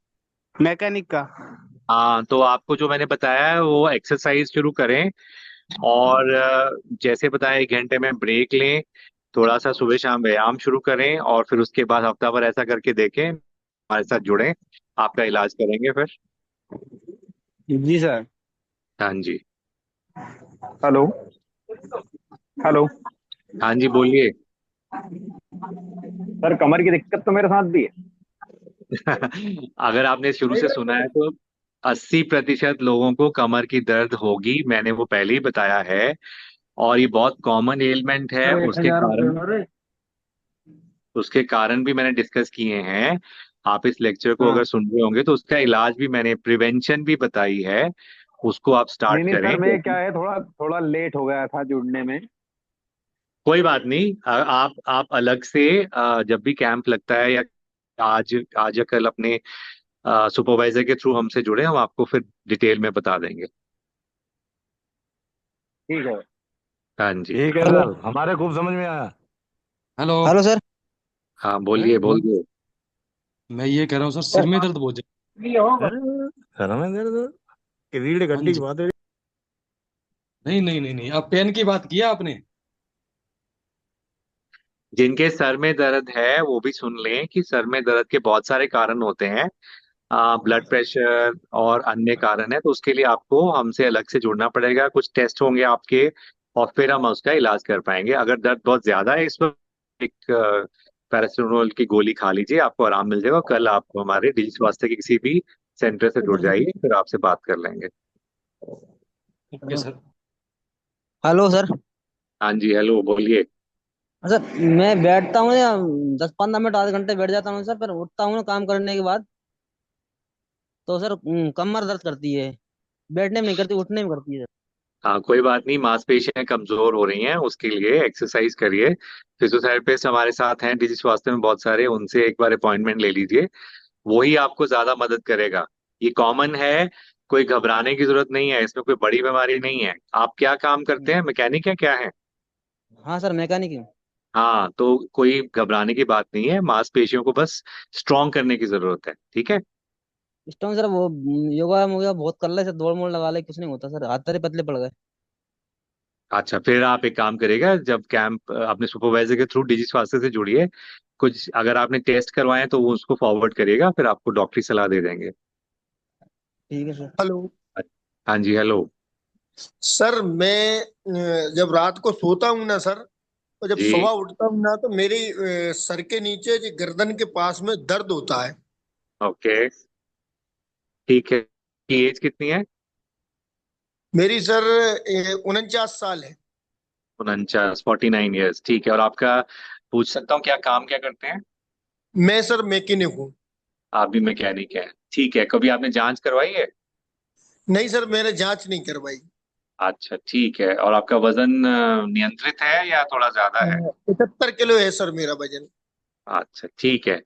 मैकेनिक का। हाँ, तो आपको जो मैंने बताया है वो एक्सरसाइज शुरू करें, और जैसे बताया 1 घंटे में ब्रेक लें, थोड़ा सा सुबह शाम व्यायाम शुरू करें, और फिर उसके बाद हफ्ता भर ऐसा करके देखें, हमारे साथ जुड़ें, आपका इलाज करेंगे फिर। जी सर। हाँ जी। हेलो। हेलो। हाँ जी, बोलिए। सर कमर की दिक्कत तो मेरे साथ भी है। अगर आपने शुरू से सुना है तो 80% लोगों को कमर की दर्द होगी, मैंने वो पहले ही बताया है, और ये बहुत कॉमन एलिमेंट है। सर 1000 रुपये हो रहे। उसके कारण भी मैंने डिस्कस किए हैं। आप इस लेक्चर को अगर हाँ। सुन रहे होंगे तो उसका इलाज भी मैंने, प्रिवेंशन भी बताई है, उसको आप नहीं स्टार्ट नहीं करें सर मैं क्या क्योंकि है थोड़ा थोड़ा लेट हो गया था जुड़ने में। कोई बात नहीं। आप अलग से जब भी कैंप लगता है या आज आज या कल अपने सुपरवाइजर के थ्रू हमसे जुड़े, हम आपको फिर डिटेल में बता देंगे। ठीक है। हाँ जी। ठीक है सर, हमारे खूब समझ में आया। हेलो। Hello sir. हाँ, बोलिए बोलिए। मैं ये कह रहा हूँ सर, सिर में दर्द बहुत हैं? सर हमें दर्द की रीढ़ हाँ गड्डी की जी। बात है। नहीं नहीं नहीं नहीं, आप पेन की बात किया आपने। जिनके सर में दर्द है वो भी सुन लें कि सर में दर्द के बहुत सारे कारण होते हैं, ब्लड प्रेशर और अन्य कारण है, तो उसके लिए आपको हमसे अलग से जुड़ना पड़ेगा, कुछ टेस्ट होंगे आपके, और फिर हम उसका इलाज कर पाएंगे। अगर दर्द बहुत ज्यादा है इस वक्त, एक पैरासिटामोल की गोली खा लीजिए, आपको आराम मिल जाएगा। कल आप हमारे डिजिटल स्वास्थ्य के किसी भी सेंटर से जुड़ जाइए, फिर आपसे बात कर लेंगे। Okay sir. Hello sir. हाँ जी, हेलो, बोलिए। सर मैं बैठता हूँ या 10-15 मिनट आधे घंटे बैठ जाता हूँ सर, पर उठता हूँ ना काम करने के बाद तो सर कमर दर्द करती है। बैठने में नहीं करती, उठने में करती है सर। हाँ, कोई बात नहीं, मांसपेशियां कमजोर हो रही हैं, उसके लिए एक्सरसाइज करिए। फिजियोथेरेपिस्ट हमारे साथ हैं डिजिटल स्वास्थ्य में बहुत सारे, उनसे एक बार अपॉइंटमेंट ले लीजिए, वही आपको ज्यादा मदद करेगा। ये कॉमन है कोई घबराने की जरूरत नहीं है, इसमें कोई बड़ी बीमारी नहीं है। आप क्या काम करते हैं, मैकेनिक है क्या है? हाँ सर, मैकेनिक हूँ। हाँ, तो कोई घबराने की बात नहीं है, मांसपेशियों को बस स्ट्रॉन्ग करने की जरूरत है, ठीक है। स्टोन सर वो योगा वोगा बहुत कर ले सर, दौड़ मोड़ लगा ले, कुछ नहीं होता सर, हाथ तेरे पतले पड़ गए। अच्छा, फिर आप एक काम करिएगा, जब कैंप अपने सुपरवाइजर के थ्रू डिजी स्वास्थ्य से जुड़िए, कुछ अगर आपने टेस्ट करवाए हैं तो वो उसको फॉरवर्ड करिएगा, फिर आपको डॉक्टरी सलाह दे देंगे। ठीक है सर। हेलो हाँ जी, हेलो। सर। मैं जब रात को सोता हूँ ना सर, तो जब जी, सुबह उठता हूँ ना तो मेरी सर के नीचे जो गर्दन के पास में दर्द होता है। ओके, ठीक है। की एज कितनी है? मेरी सर 49 साल है। 49, 49 ईयर्स, ठीक है। और आपका पूछ सकता हूँ क्या काम क्या करते हैं? मैं सर मैकेनिक हूँ। आप भी मैकेनिक हैं, ठीक है। कभी आपने जांच करवाई है? नहीं सर, मैंने जांच नहीं करवाई। अच्छा, ठीक है। और आपका वजन नियंत्रित है या थोड़ा ज्यादा है? 75 किलो है सर मेरा वजन। अच्छा, ठीक है।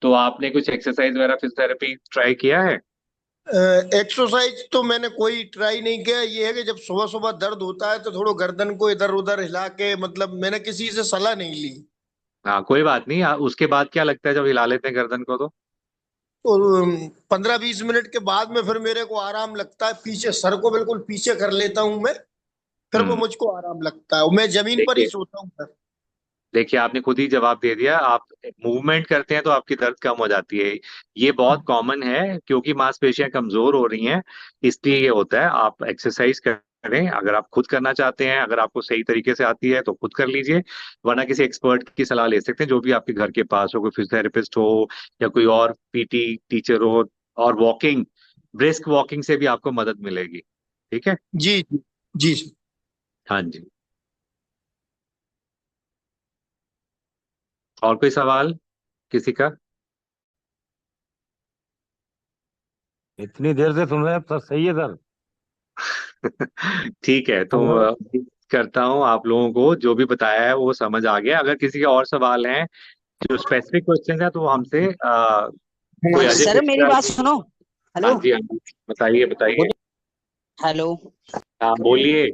तो आपने कुछ एक्सरसाइज वगैरह फिजियोथेरेपी ट्राई किया है? एक्सरसाइज तो मैंने कोई ट्राई नहीं किया। ये है कि जब सुबह सुबह दर्द होता है तो थोड़ा गर्दन को इधर उधर हिला के, मतलब मैंने किसी से सलाह नहीं ली। हाँ, कोई बात नहीं। उसके बाद क्या लगता है जब हिला लेते हैं गर्दन को तो? तो 15-20 मिनट के बाद में फिर मेरे को आराम लगता है। पीछे सर को बिल्कुल पीछे कर लेता हूँ मैं, फिर वो हम्म। मुझको आराम लगता है। मैं जमीन पर ही देखिए, सोता हूँ सर। देखिए, आपने खुद ही जवाब दे दिया। आप मूवमेंट करते हैं तो आपकी दर्द कम हो जाती है। ये बहुत कॉमन है, क्योंकि मांसपेशियां कमजोर हो रही हैं, इसलिए ये होता है। आप एक्सरसाइज करें, अगर आप खुद करना चाहते हैं, अगर आपको सही तरीके से आती है तो खुद कर लीजिए, वरना किसी एक्सपर्ट की सलाह ले सकते हैं, जो भी आपके घर के पास हो, कोई फिजियोथेरेपिस्ट हो या कोई और पीटी टीचर हो। और वॉकिंग, ब्रिस्क वॉकिंग से भी आपको मदद मिलेगी, ठीक है। जी जी। जी सर। हाँ जी। और कोई सवाल किसी का? इतनी देर से सुन रहे हैं सर, सही है सर। ठीक है, तो हेलो। करता हूँ, आप लोगों को जो भी बताया है वो समझ आ गया। अगर किसी के और सवाल हैं, जो स्पेसिफिक क्वेश्चन है, तो वो हमसे कोई अजय सर मेरी मिश्रा बात जी। सुनो। हाँ हेलो। जी, हाँ जी, बताइए बताइए। हेलो। हाँ, बोलिए।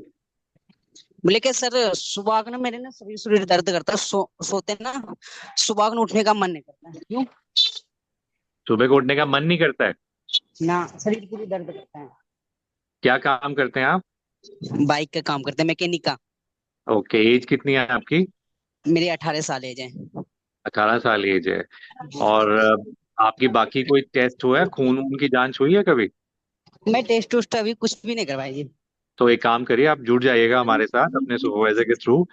बोले कि सर सुबह को ना मेरे ना शरीर शरीर दर्द करता है, सोते ना सुबह को उठने का मन नहीं करता है। क्यों? सुबह को उठने का मन नहीं करता है? ना, शरीर पूरी दर्द करता है। क्या काम करते हैं आप? बाइक का काम करते हैं, मैकेनिक का। ओके, एज कितनी है आपकी? मेरी 18 साल एज है। 18 साल एज है। और आपकी बाकी कोई टेस्ट हुआ है, खून वून की जांच हुई है कभी? मैं टेस्ट उस्ट अभी कुछ भी नहीं करवाई जी। तो एक काम करिए, आप जुड़ जाइएगा हमारे साथ अपने सुपरवाइजर के थ्रू,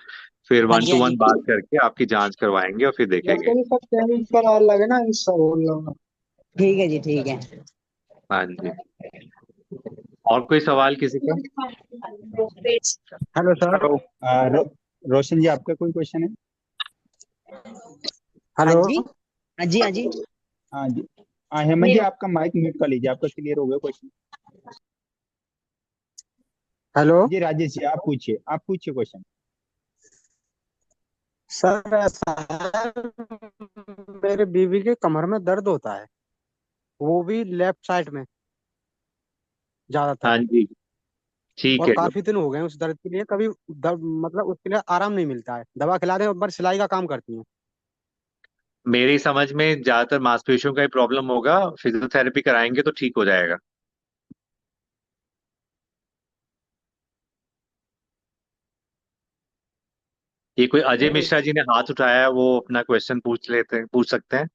फिर हाँ वन जी, टू हाँ वन जी। बात करके आपकी जांच करवाएंगे और फिर देखेंगे। वैसे भी सब केमिकल अलग है ना, इससे बोल रहा हूँ। ठीक है जी, ठीक है। हाँ जी। और कोई सवाल किसी का? Hello sir. हेलो। रोशन जी, आपका कोई क्वेश्चन है? हाँ हेलो। जी, हाँ जी, हाँ जी। हाँ जी। हाँ, हेमंत जी, आपका माइक म्यूट कर लीजिए, आपका क्लियर हो गया क्वेश्चन। हेलो। जी राजेश जी, आप पूछिए क्वेश्चन। सर ऐसा है, मेरे बीवी के कमर में दर्द होता है, वो भी लेफ्ट साइड में ज्यादातर। हाँ जी, ठीक और है। काफी दिन हो गए हैं उस दर्द के लिए, कभी दर्द मतलब उसके लिए आराम नहीं मिलता है। दवा खिला दें, एक बार सिलाई का काम करती हैं। मेरी समझ में ज्यादातर मांसपेशियों का ही प्रॉब्लम होगा, फिजियोथेरेपी कराएंगे तो ठीक हो जाएगा। ये कोई अजय मिश्रा जी ने हाथ उठाया है, वो अपना क्वेश्चन पूछ सकते हैं।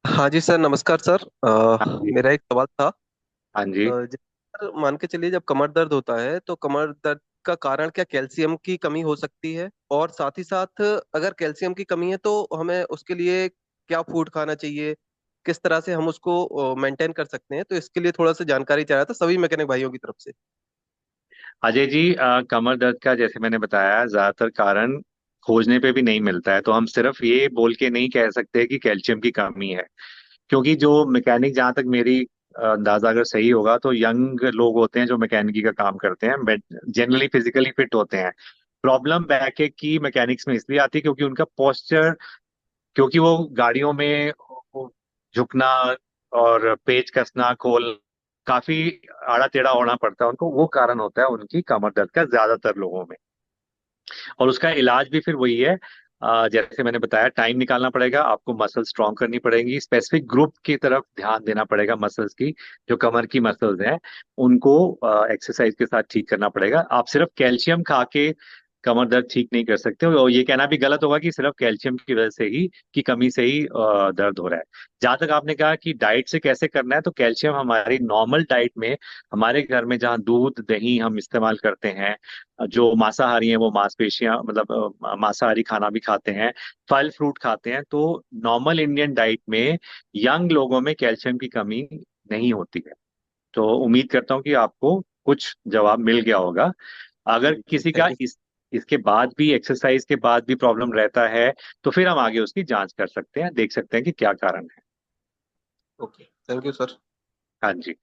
हाँ जी सर, नमस्कार सर। हाँ जी, मेरा एक सवाल था। हाँ जी। जैसे सर, मान के चलिए जब कमर दर्द होता है तो कमर दर्द का कारण क्या कैल्शियम की कमी हो सकती है? और साथ ही साथ अगर कैल्शियम की कमी है तो हमें उसके लिए क्या फूड खाना चाहिए? किस तरह से हम उसको मेंटेन कर सकते हैं? तो इसके लिए थोड़ा सा जानकारी चाह रहा था सभी मैकेनिक भाइयों की तरफ से। अजय जी, कमर दर्द का जैसे मैंने बताया, ज्यादातर कारण खोजने पे भी नहीं मिलता है, तो हम सिर्फ ये बोल के नहीं कह सकते कि कैल्शियम की कमी है। क्योंकि जो मैकेनिक, जहाँ तक मेरी अंदाजा अगर सही होगा, तो यंग लोग होते हैं जो मैकेनिकी का काम करते हैं, जनरली फिजिकली फिट होते हैं। प्रॉब्लम बैक एक की मैकेनिक्स में इसलिए आती है क्योंकि उनका पोस्चर, क्योंकि वो गाड़ियों में झुकना और पेच कसना, खोल काफी आड़ा टेढ़ा होना पड़ता है उनको, वो कारण होता है उनकी कमर दर्द का ज्यादातर लोगों में। और उसका इलाज भी फिर वही है, जैसे मैंने बताया, टाइम निकालना पड़ेगा आपको, मसल स्ट्रॉन्ग करनी पड़ेगी, स्पेसिफिक ग्रुप की तरफ ध्यान देना पड़ेगा, मसल्स की, जो कमर की मसल्स हैं उनको एक्सरसाइज के साथ ठीक करना पड़ेगा। आप सिर्फ कैल्शियम खा के कमर दर्द ठीक नहीं कर सकते, और ये कहना भी गलत होगा कि सिर्फ कैल्शियम की वजह से ही, की कमी से ही दर्द हो रहा है। जहां तक आपने कहा कि डाइट से कैसे करना है, तो कैल्शियम हमारी नॉर्मल डाइट में, हमारे घर में जहाँ दूध दही हम इस्तेमाल करते हैं, जो मांसाहारी हैं वो मांसपेशियां मतलब मांसाहारी खाना भी खाते हैं, फल फ्रूट खाते हैं, तो नॉर्मल इंडियन डाइट में यंग लोगों में कैल्शियम की कमी नहीं होती है। तो उम्मीद करता हूँ कि आपको कुछ जवाब मिल गया होगा। अगर किसी का थैंक यू। इसके बाद भी, एक्सरसाइज के बाद भी प्रॉब्लम रहता है, तो फिर हम आगे उसकी जांच कर सकते हैं, देख सकते हैं कि क्या कारण है। Okay, thank you sir. हाँ जी।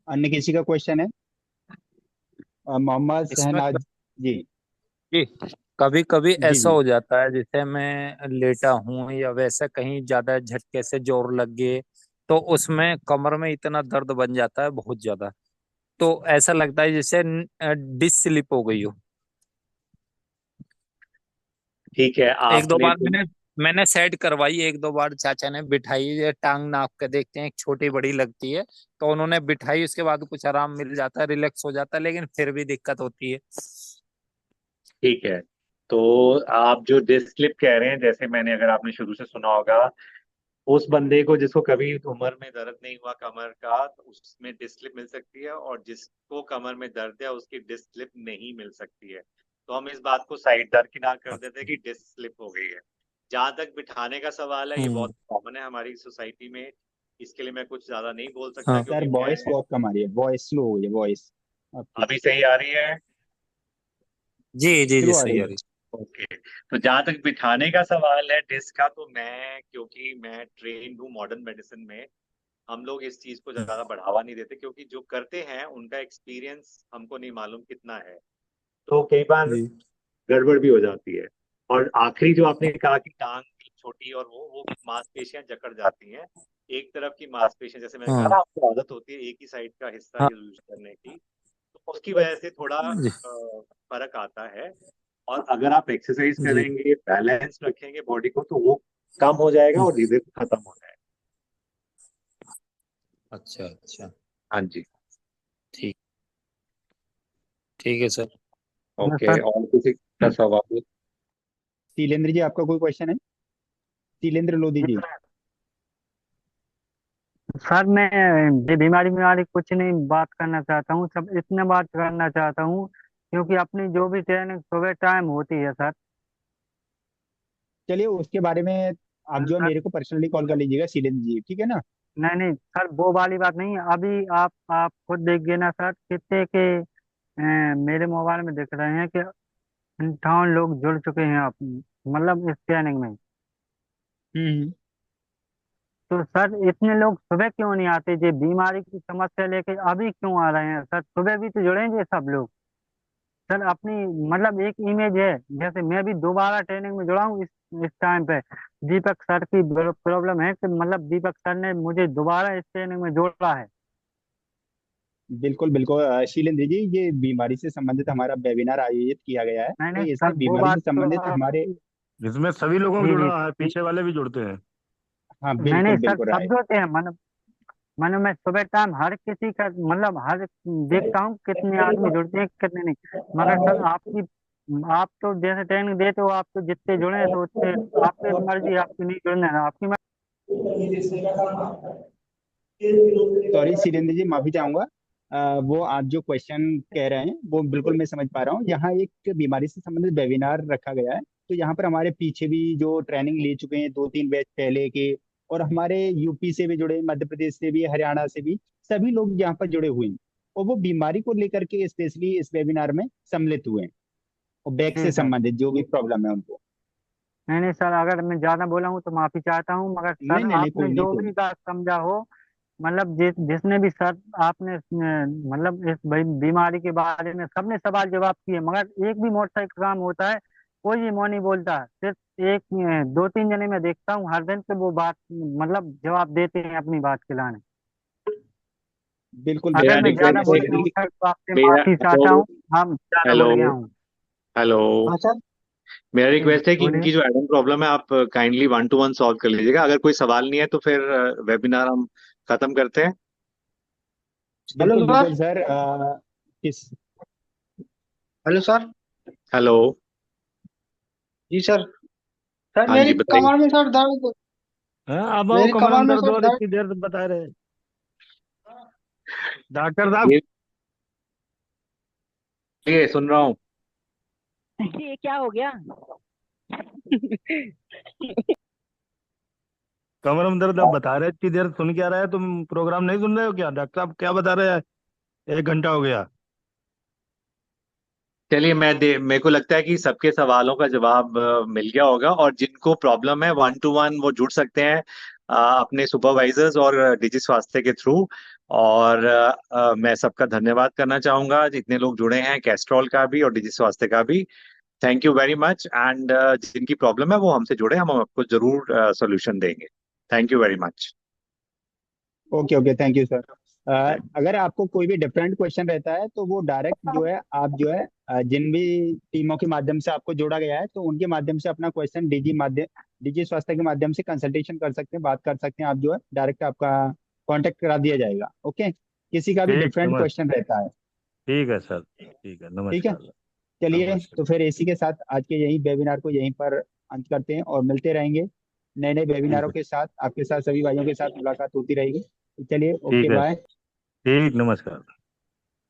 अन्य किसी का क्वेश्चन है? मोहम्मद इसमें शहनाज जी। जी कभी कभी जी ऐसा जी। हो जाता है, जैसे मैं लेटा हूं या वैसे कहीं ज्यादा झटके से जोर लग गए, तो उसमें कमर में इतना दर्द बन जाता है बहुत ज्यादा। तो ऐसा लगता है जैसे डिस्क स्लिप हो गई हो। ठीक है, एक दो आपने बार मैंने मैंने सेट करवाई, एक दो बार चाचा ने बिठाई, ये टांग नाप के देखते हैं, एक छोटी बड़ी लगती है, तो उन्होंने बिठाई, उसके बाद कुछ आराम मिल जाता है, रिलैक्स हो जाता है, लेकिन फिर भी दिक्कत होती है। ठीक है, तो आप जो डिस्क स्लिप कह रहे हैं, जैसे मैंने, अगर आपने शुरू से सुना होगा, उस बंदे को जिसको कभी उम्र में दर्द नहीं हुआ कमर का, तो उसमें डिस्क स्लिप मिल सकती है, और जिसको कमर में दर्द है उसकी डिस्क स्लिप नहीं मिल सकती है। तो हम इस बात को साइड दरकिनार कर देते हैं कि डिस्क स्लिप हो गई है। जहां तक बिठाने का सवाल है, ये हम्म। बहुत कॉमन है हमारी सोसाइटी में, इसके लिए मैं कुछ ज्यादा नहीं बोल सकता हाँ। सर क्योंकि मैं, वॉइस बहुत कम आ रही है, वॉइस स्लो हो रही है वॉइस आपकी। अभी सही आ रही है? जी जी जी, स्लो आ सही रही आ है। रही। ओके। तो जहां तक बिठाने का सवाल है डिस्क का, तो मैं, क्योंकि मैं ट्रेन हूँ मॉडर्न मेडिसिन में, हम लोग इस चीज को ज्यादा बढ़ावा नहीं देते, क्योंकि जो करते हैं उनका एक्सपीरियंस हमको नहीं मालूम कितना है, तो कई बार जी। गड़बड़ भी हो जाती है। और आखिरी जो आपने कहा कि टांग की छोटी, और वो मांसपेशियां जकड़ जाती हैं, एक तरफ की मांसपेशियां, जैसे मैंने कहा हाँ ना, आपको आदत होती है एक ही साइड का हिस्सा हाँ यूज करने की, तो उसकी वजह से थोड़ा जी फर्क आता है। और अगर आप एक्सरसाइज जी। करेंगे, बैलेंस रखेंगे बॉडी को, तो वो कम हो जाएगा हम्म, और धीरे धीरे खत्म हो जाएगा। अच्छा अच्छा। हाँ जी। ठीक। ठीक है सर। ओके, सर और किसी का सवाल? शैलेंद्र जी आपका कोई क्वेश्चन है? शैलेंद्र लोधी जी। सर मैं ये बीमारी बीमारी कुछ नहीं बात करना चाहता हूँ, सब इतना बात करना चाहता हूँ क्योंकि अपनी जो भी ट्रेनिंग सुबह टाइम होती है सर। चलिए उसके बारे में आप जो है सर मेरे को पर्सनली कॉल कर लीजिएगा शैलेंद्र जी, ठीक है ना? नहीं नहीं सर, वो वाली बात नहीं है। अभी आप खुद देखिए ना सर, कितने के मेरे मोबाइल में दिख रहे हैं कि 58 लोग जुड़ चुके हैं आप, मतलब इस ट्रेनिंग में। हम्म। तो सर इतने लोग सुबह क्यों नहीं आते? ये बीमारी की समस्या लेके अभी क्यों आ रहे हैं सर? सुबह भी तो जुड़ेंगे सब लोग सर। अपनी मतलब एक इमेज है, जैसे मैं भी दोबारा ट्रेनिंग में जुड़ा हूँ इस टाइम पे। दीपक सर की प्रॉब्लम है कि मतलब दीपक सर ने मुझे दोबारा इस ट्रेनिंग में जोड़ा है। बिल्कुल बिल्कुल शैलेंद्र जी, ये बीमारी से संबंधित हमारा वेबिनार आयोजित किया गया है, नहीं तो नहीं सर, इसमें वो बीमारी से बात तो संबंधित आप हमारे। इसमें सभी लोगों को जी जी। जुड़ा है, पीछे वाले भी जुड़ते हैं। हाँ नहीं नहीं बिल्कुल सर, बिल्कुल सब राइट। जोड़ते हैं। मन मन मैं सुबह टाइम हर किसी का मतलब हर देखता हूँ कितने आदमी जुड़ते हैं कितने नहीं। मगर सर आपकी, आप तो जैसे ट्रेनिंग देते हो, आप तो जितने जुड़े हैं तो उतने आपकी मर्जी, आपकी नहीं जुड़ना है आपकी मर्जी। सॉरी शैलेंद्र जी, माफी चाहूंगा। वो आप जो क्वेश्चन कह रहे हैं वो बिल्कुल मैं समझ पा रहा हूँ। यहाँ एक बीमारी से संबंधित वेबिनार रखा गया है, तो यहाँ पर हमारे पीछे भी जो ट्रेनिंग ले चुके हैं 2-3 बैच पहले के, और हमारे यूपी से भी जुड़े, मध्य प्रदेश से भी, हरियाणा से भी, सभी लोग यहाँ पर जुड़े हुए हैं, और वो बीमारी को लेकर के स्पेशली इस वेबिनार में सम्मिलित हुए हैं, और बैक जी से सर। संबंधित जो भी प्रॉब्लम है उनको। नहीं नहीं सर, अगर मैं ज्यादा बोला हूँ तो माफी चाहता हूँ, मगर नहीं सर नहीं नहीं, आपने कोई नहीं जो कोई भी नहीं। बात समझा हो, मतलब जिसने भी सर आपने मतलब इस भाई बीमारी के बारे में सबने सवाल जवाब किए, मगर एक भी मोटरसाइकिल काम होता है कोई भी मुंह नहीं बोलता। सिर्फ एक 2-3 जने मैं देखता हूँ हर दिन पे वो बात मतलब जवाब देते हैं अपनी बात के लाने। बिल्कुल अगर मेरा मैं बिल्कुल ज्यादा रिक्वेस्ट है बोल ऐसे गया हूँ कि सर तो आपसे मेरा माफी चाहता तो हूँ। हम ज्यादा हेलो बोल गया हूँ। हेलो हाँ सर। मेरा रिक्वेस्ट है कि बोलिए। इनकी जो एडम प्रॉब्लम है आप काइंडली 1 to 1 सॉल्व कर लीजिएगा। अगर कोई सवाल नहीं है तो फिर वेबिनार हम खत्म करते हैं। हेलो बिल्कुल सर। बिल्कुल सर। किस हेलो सर। हेलो। जी सर। सर हाँ मेरी जी बताइए। कमर में सर दर्द। हाँ, अब आओ, मेरी कमर कमर में में दर्द सर और दर्द। इतनी देर बता रहे डॉक्टर साहब। ये ये सुन रहा हूँ। ये क्या हो गया? कमर में दर्द अब बता रहे, इतनी देर सुन क्या रहा है? तुम प्रोग्राम नहीं सुन रहे हो क्या? डॉक्टर साहब क्या बता रहे हैं? 1 घंटा हो गया। चलिए मेरे को लगता है कि सबके सवालों का जवाब मिल गया होगा। और जिनको प्रॉब्लम है 1 to 1 वो जुड़ सकते हैं अपने सुपरवाइजर्स और डिजि स्वास्थ्य के थ्रू। और मैं सबका धन्यवाद करना चाहूंगा जितने लोग जुड़े हैं, कैस्ट्रॉल का भी और डिजि स्वास्थ्य का भी। Thank you very much. And जिनकी प्रॉब्लम है वो हमसे जुड़े, हम आपको जरूर सोल्यूशन देंगे। Thank you very much. Okay okay thank you sir. अगर आपको कोई भी डिफरेंट क्वेश्चन रहता है तो वो डायरेक्ट जो है आप जो है जिन भी टीमों के माध्यम से आपको जोड़ा गया है तो उनके माध्यम से अपना क्वेश्चन डीजी स्वास्थ्य के माध्यम से कंसल्टेशन कर सकते हैं, बात कर सकते हैं। आप जो है डायरेक्ट आपका कांटेक्ट करा दिया जाएगा। ओके, किसी का भी ठीक, डिफरेंट क्वेश्चन रहता है। ठीक है सर, ठीक है, ठीक है, नमस्कार। चलिए नमस्कार। तो फिर इसी के साथ आज के यही वेबिनार को यहीं पर अंत करते हैं और मिलते रहेंगे नए नए ठीक वेबिनारों है, के साथ। आपके साथ सभी भाइयों के साथ मुलाकात होती रहेगी। चलिए, ओके ठीक है, बाय। ठीक, नमस्कार।